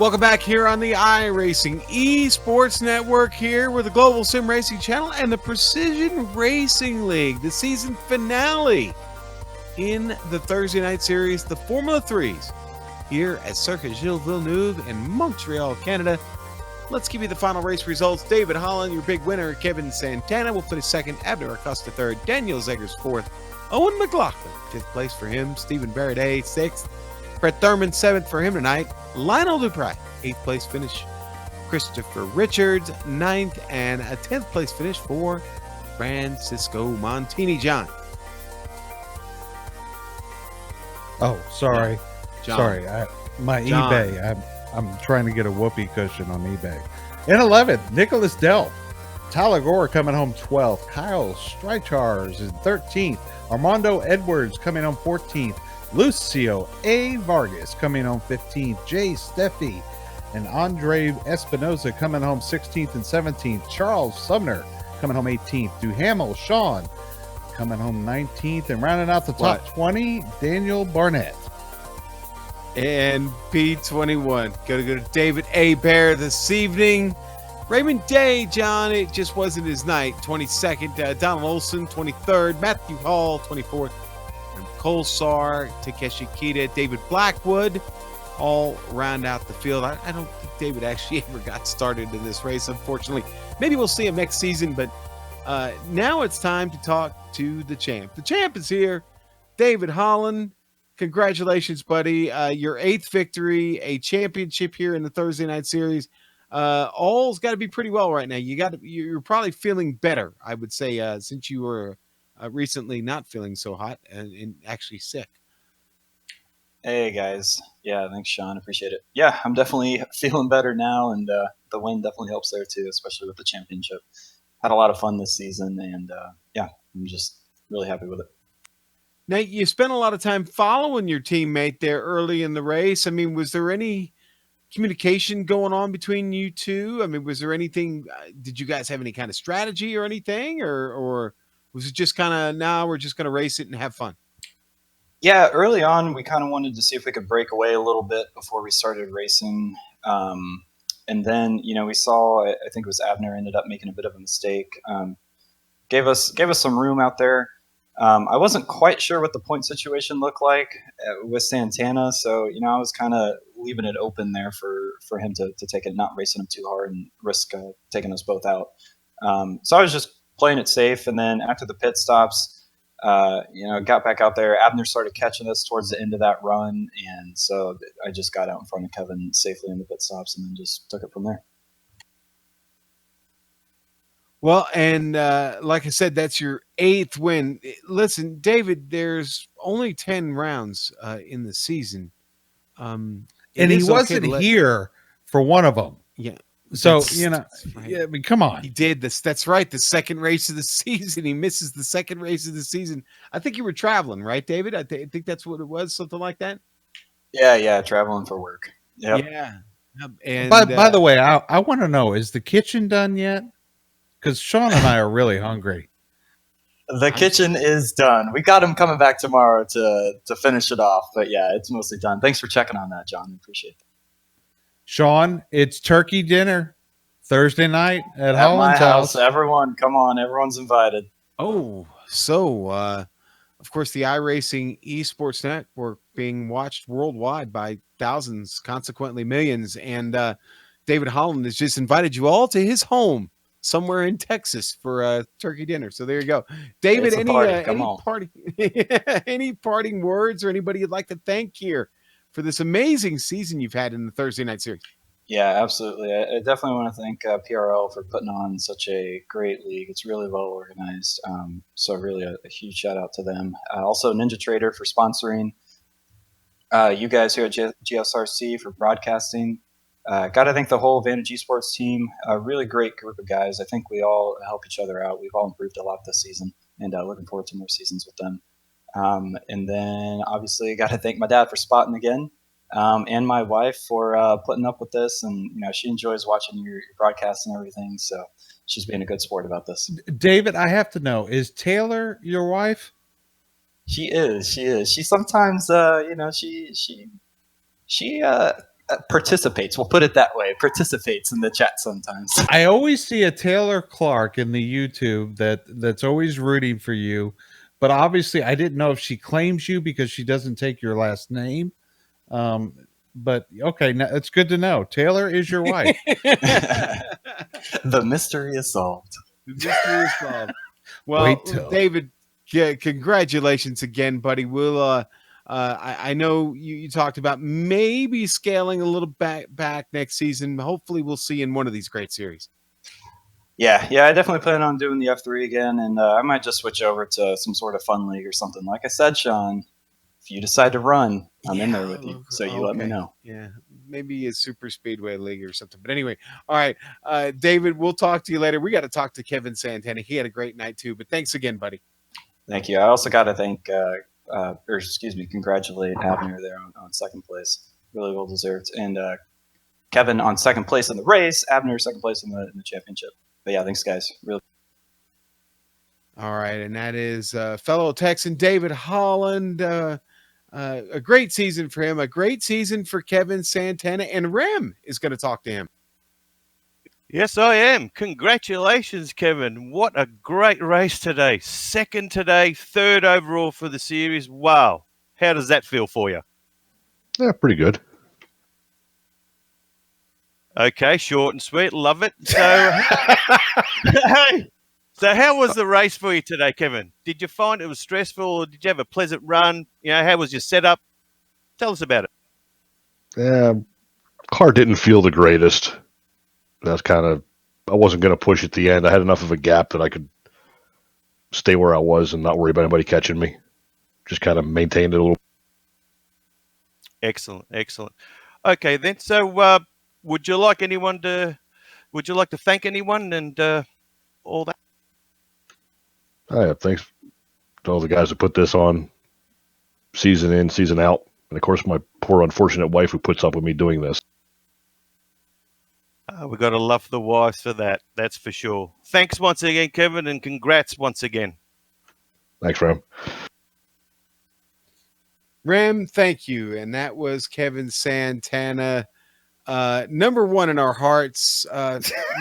Welcome back here on the iRacing Esports Network here with the Global Sim Racing Channel and the Precision Racing League, the season finale in the Thursday night series, the Formula 3s, here at Circuit Gilles Villeneuve in Montreal, Canada. Let's give you the final race results. David Holland, your big winner. Kevin Santana will finish second. Abner Acosta third. Daniel Zeggers fourth. Owen McLaughlin, fifth place for him. Stephen Barrett, sixth. Brett Thurman, seventh for him tonight. Lionel Dupri, eighth place finish. Christopher Richards, ninth. And a 10th place finish for Francisco Montini. John. Oh, sorry. John. Sorry. My John. eBay. I'm trying to get a whoopee cushion on eBay. In 11th, Nicholas Delp. Tyler Gore coming home 12th. Kyle Streichars is 13th. Armando Edwards coming home 14th. Lucio A. Vargas coming home 15th. Jay Steffi and Andre Espinoza coming home 16th and 17th. Charles Sumner coming home 18th. Duhamel Sean coming home 19th. And rounding out the top 20, Daniel Barnett. And P21. Gotta go to David A. Bear this evening. Raymond Day, John, it just wasn't his night. 22nd. Donald Olson, 23rd. Matthew Hall, 24th. And Cole Sarr, Takeshi Kita, David Blackwood all round out the field. I don't think David actually ever got started in this race, unfortunately. Maybe we'll see him next season, but now it's time to talk to the champ. The champ is here, David Holland. Congratulations, buddy. Your 8th victory, a championship here in the Thursday night series. All's got to be pretty well right now. You're probably feeling better, I would say, since you were recently not feeling so hot and actually sick. Hey guys, yeah, thanks Sean, appreciate it. Yeah, I'm definitely feeling better now, and the win definitely helps there too, especially with the championship. Had a lot of fun this season, and yeah, I'm just really happy with it. Now, you spent a lot of time following your teammate there early in the race. I mean, was there any communication going on between you two? I mean, was there anything, did you guys have any kind of strategy or anything, or was it just kind of, now we're just going to race it and have fun? Yeah, early on, we kind of wanted to see if we could break away a little bit before we started racing. And then, we saw, I think it was Abner ended up making a bit of a mistake. Gave us some room out there. I wasn't quite sure what the point situation looked like with Santana, so I was kind of leaving it open there for him to take it, not racing him too hard and risk taking us both out. So I was just playing it safe, and then after the pit stops, got back out there. Abner started catching us towards the end of that run, and so I just got out in front of Kevin safely in the pit stops, and then just took it from there. Well, and like I said, that's your 8th win. Listen, David, there's only 10 rounds in the season. And he wasn't here for one of them. Yeah. So, right. Yeah, I mean, come on. He did this. That's right. The second race of the season. He misses the second race of the season. I think you were traveling, right, David? I think that's what it was, something like that. Yeah, traveling for work. Yep. Yeah. And by the way, I want to know, is the kitchen done yet? Because Sean and I are really hungry. The kitchen is done. We got him coming back tomorrow to finish it off. But yeah, it's mostly done. Thanks for checking on that, John. Appreciate it. Sean, it's turkey dinner Thursday night at my Holland's house. Everyone, come on. Everyone's invited. Oh, so of course, the iRacing Esports Network being watched worldwide by thousands, consequently millions. And David Holland has just invited you all to his home somewhere in Texas for a turkey dinner. So there you go. David, any parting words or anybody you'd like to thank here for this amazing season you've had in the Thursday night series? Yeah, absolutely. I definitely want to thank PRL for putting on such a great league. It's really well organized. So really a huge shout out to them. Also Ninja Trader for sponsoring. You guys here at GSRC for broadcasting. Got to thank the whole Vantage Esports team. A really great group of guys. I think we all help each other out. We've all improved a lot this season, and looking forward to more seasons with them. And then obviously got to thank my dad for spotting again, and my wife for putting up with this. And she enjoys watching your broadcasts and everything, so she's being a good sport about this. David, I have to know, is Taylor your wife? She is. She sometimes, she participates. We'll put it that way. Participates in the chat sometimes. I always see a Taylor Clark in the YouTube that's always rooting for you, but obviously I didn't know if she claims you because she doesn't take your last name. But okay, now it's good to know. Taylor is your wife. The mystery is solved. The mystery is solved. Well, David, congratulations again, buddy. We'll I know you talked about maybe scaling a little back next season. Hopefully we'll see you in one of these great series. Yeah, I definitely plan on doing the F3 again, and I might just switch over to some sort of fun league or something. Like I said, Sean, if you decide to run, I'm in there with you, so you let me know. Yeah, maybe a super speedway league or something. But anyway, all right, David, we'll talk to you later. We got to talk to Kevin Santana. He had a great night too. But thanks again, buddy. Thank you. I also got to congratulate Abner there on second place. Really well deserved. And Kevin on second place in the race, Abner second place in the championship. But yeah, thanks, guys. Really. All right, and that is fellow Texan David Holland. A great season for him, a great season for Kevin Santana, and Rem is going to talk to him. Yes, I am. Congratulations, Kevin. What a great race today. Second today, third overall for the series. Wow. How does that feel for you? Yeah, pretty good. Okay, short and sweet. Love it. So how was the race for you today, Kevin? Did you find it was stressful, or did you have a pleasant run? How was your setup? Tell us about it. Car didn't feel the greatest. That's I wasn't going to push at the end. I had enough of a gap that I could stay where I was and not worry about anybody catching me. Just kind of maintained it a little. Excellent. Okay, then. So, would you like to thank anyone and all that? Thanks to all the guys that put this on, season in, season out, and of course my poor unfortunate wife who puts up with me doing this. We got to love the wives for that. That's for sure. Thanks once again, Kevin, and congrats once again. Thanks, Rem. Rem, thank you. And that was Kevin Santana, number one in our hearts,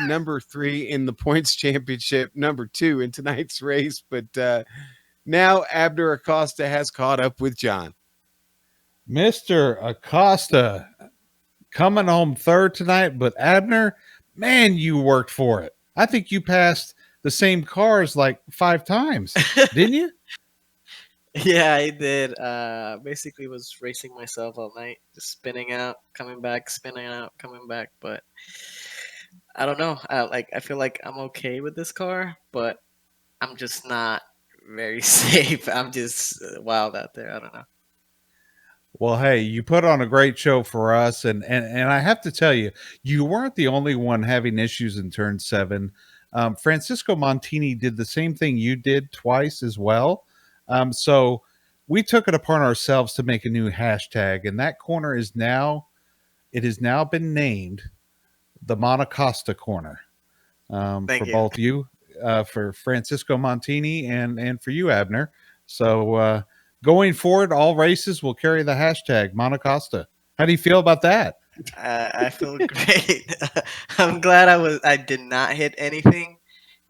number 3 in the points championship, number 2 in tonight's race. But now Abner Acosta has caught up with John. Mr. Acosta coming home third tonight, but Abner, man, you worked for it. I think you passed the same cars like 5 times, didn't you? Yeah, I did. Basically was racing myself all night, just spinning out, coming back, spinning out, coming back. But I don't know. I feel like I'm okay with this car, but I'm just not very safe. I'm just wild out there. I don't know. Well, hey, you put on a great show for us, and I have to tell you, you weren't the only one having issues in turn 7. Francisco Montini did the same thing you did twice as well. So we took it upon ourselves to make a new hashtag, and that corner has now been named the Monacosta corner. For both you, for Francisco Montini and for you, Abner. So going forward, all races will carry the hashtag Monacosta. How do you feel about that? I feel great. I'm glad I did not hit anything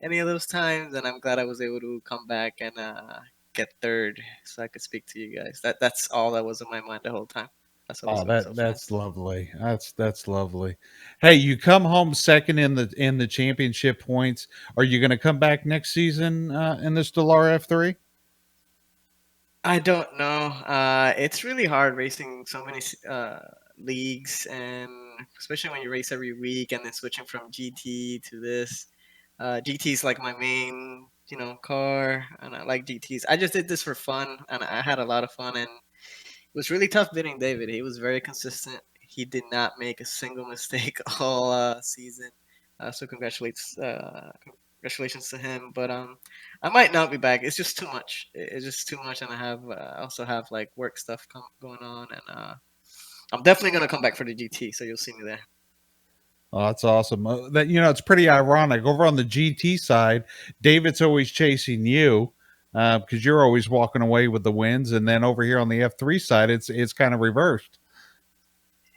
any of those times, and I'm glad I was able to come back and get third so I could speak to you guys. That's all that was in my mind the whole time. That's lovely. That's lovely. Hey, you come home second in the championship points. Are you going to come back next season in the Stellar F3? I don't know. It's really hard racing so many leagues, and especially when you race every week and then switching from GT to this. GT is like my main, car, and I like GTs. I just did this for fun, and I had a lot of fun, and it was really tough beating David. He was very consistent. He did not make a single mistake all season. So congratulations to him. But I might not be back. It's just too much. It's just too much, and I also have like work stuff going on, and I'm definitely gonna come back for the GT. So you'll see me there. Oh, that's awesome. It's pretty ironic. Over on the GT side, David's always chasing you because you're always walking away with the wins, and then over here on the F3 side, it's kind of reversed.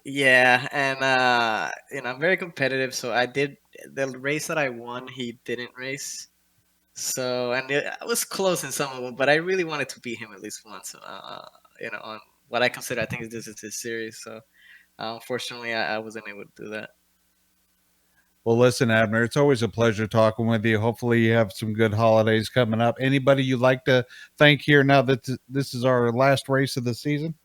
Yeah, and I'm very competitive, so I did the race that I won. He didn't race, so I was close in some of them, but I really wanted to beat him at least once. On what I consider, I think this is his series. So unfortunately, I wasn't able to do that. Well, listen, Abner, it's always a pleasure talking with you. Hopefully, you have some good holidays coming up. Anybody you'd like to thank here now that this is our last race of the season?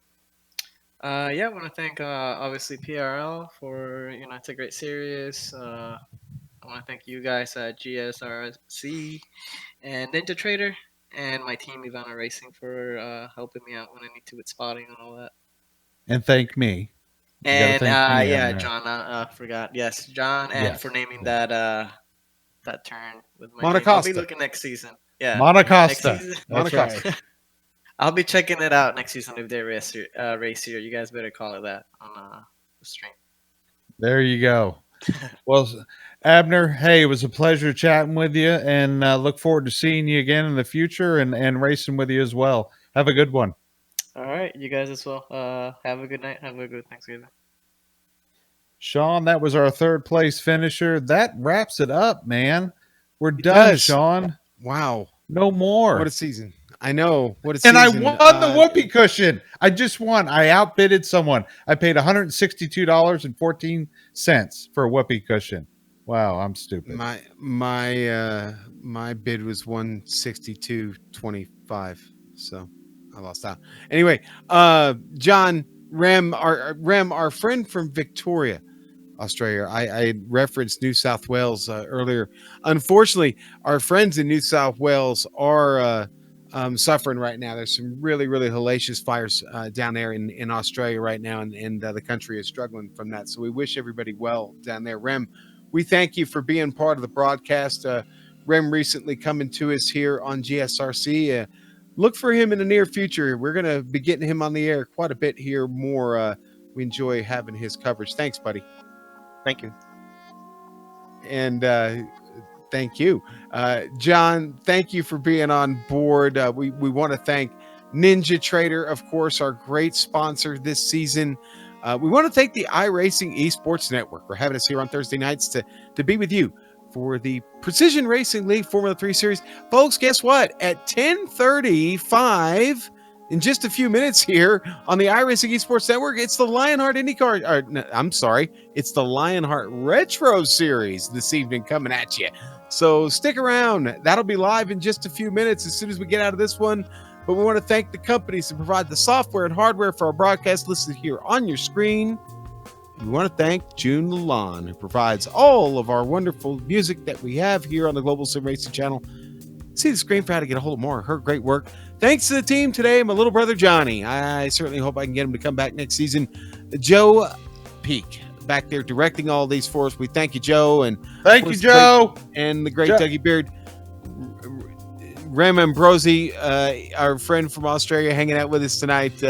Yeah, I want to thank obviously PRL for it's a great series. I want to thank you guys at GSRC and Ninja Trader and my team Ivana Racing for helping me out when I need to with spotting and all that. And thank me. You got to And thank me, yeah, Abner. John, forgot. Yes, John, and Yes. for naming that turn with my Monte name. I'll be Costa. looking next season. Yeah, Monte next Costa. season. That's right. I'll be checking it out next season if they race here. You guys better call it that on the stream. There you go. Well, Abner, hey, it was a pleasure chatting with you, and look forward to seeing you again in the future and racing with you as well. Have a good one. All right, you guys as well. Have a good night. Have a good Thanksgiving. Sean, that was our third place finisher. That wraps it up, man. We're It done, does. Sean. Wow. No more. What a season. I know. What a And season. I won the whoopee cushion. I just won. I outbidded someone. I paid $162.14 for a whoopee cushion. Wow, I'm stupid. My bid was 162.25. So I lost out. Anyway, John Rem, our friend from Victoria, Australia. I referenced New South Wales earlier. Unfortunately, our friends in New South Wales are suffering right now. There's some really, really hellacious fires down there in Australia right now, and the country is struggling from that. So we wish everybody well down there. Rem, we thank you for being part of the broadcast. Rem recently coming to us here on GSRC. Look for him in the near future. We're going to be getting him on the air quite a bit here more. We enjoy having his coverage. Thanks, buddy. Thank you. And thank you. John, thank you for being on board. We want to thank Ninja Trader, of course, our great sponsor this season. We want to thank the iRacing Esports Network for having us here on Thursday nights to be with you for the Precision Racing League Formula 3 Series. Folks, guess what? At 10:35, in just a few minutes here on the iRacing Esports Network, it's the Lionheart IndyCar. It's the Lionheart Retro Series this evening coming at you. So stick around. That'll be live in just a few minutes as soon as we get out of this one. But we want to thank the companies that provide the software and hardware for our broadcast listed here on your screen. We want to thank June Lalonde, who provides all of our wonderful music that we have here on the Global Sim Racing channel. See the screen for how to get a hold of more of her great work. Thanks to the team today, my little brother Johnny. I certainly hope I can get him to come back next season. Joe Peak back there directing all these for us. We thank you, Joe. And thank you, Joe. And the great Dougie Beard. Rem Ambrosi, our friend from Australia, hanging out with us tonight.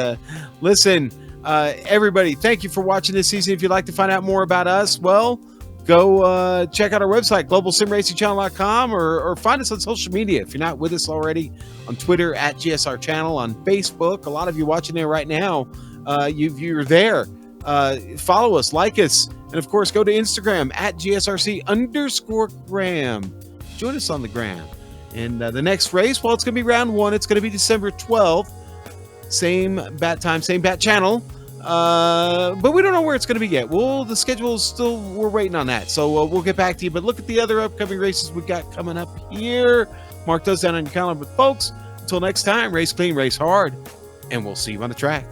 Listen, everybody, thank you for watching this season. If you'd like to find out more about us, well, go check out our website, globalsimracingchannel.com, or find us on social media. If you're not with us already, on Twitter at GSR Channel, on Facebook. A lot of you watching there right now, you're there. Follow us, like us, and of course, go to Instagram at GSRC_Graham. Join us on the gram. And the next race, well, it's going to be round 1. It's going to be December 12th. Same bat time, same bat channel. But we don't know where it's going to be yet. The schedule is still, we're waiting on that. So we'll get back to you. But look at the other upcoming races we got coming up here. Mark those down on your calendar. But folks, until next time, race clean, race hard, and we'll see you on the track.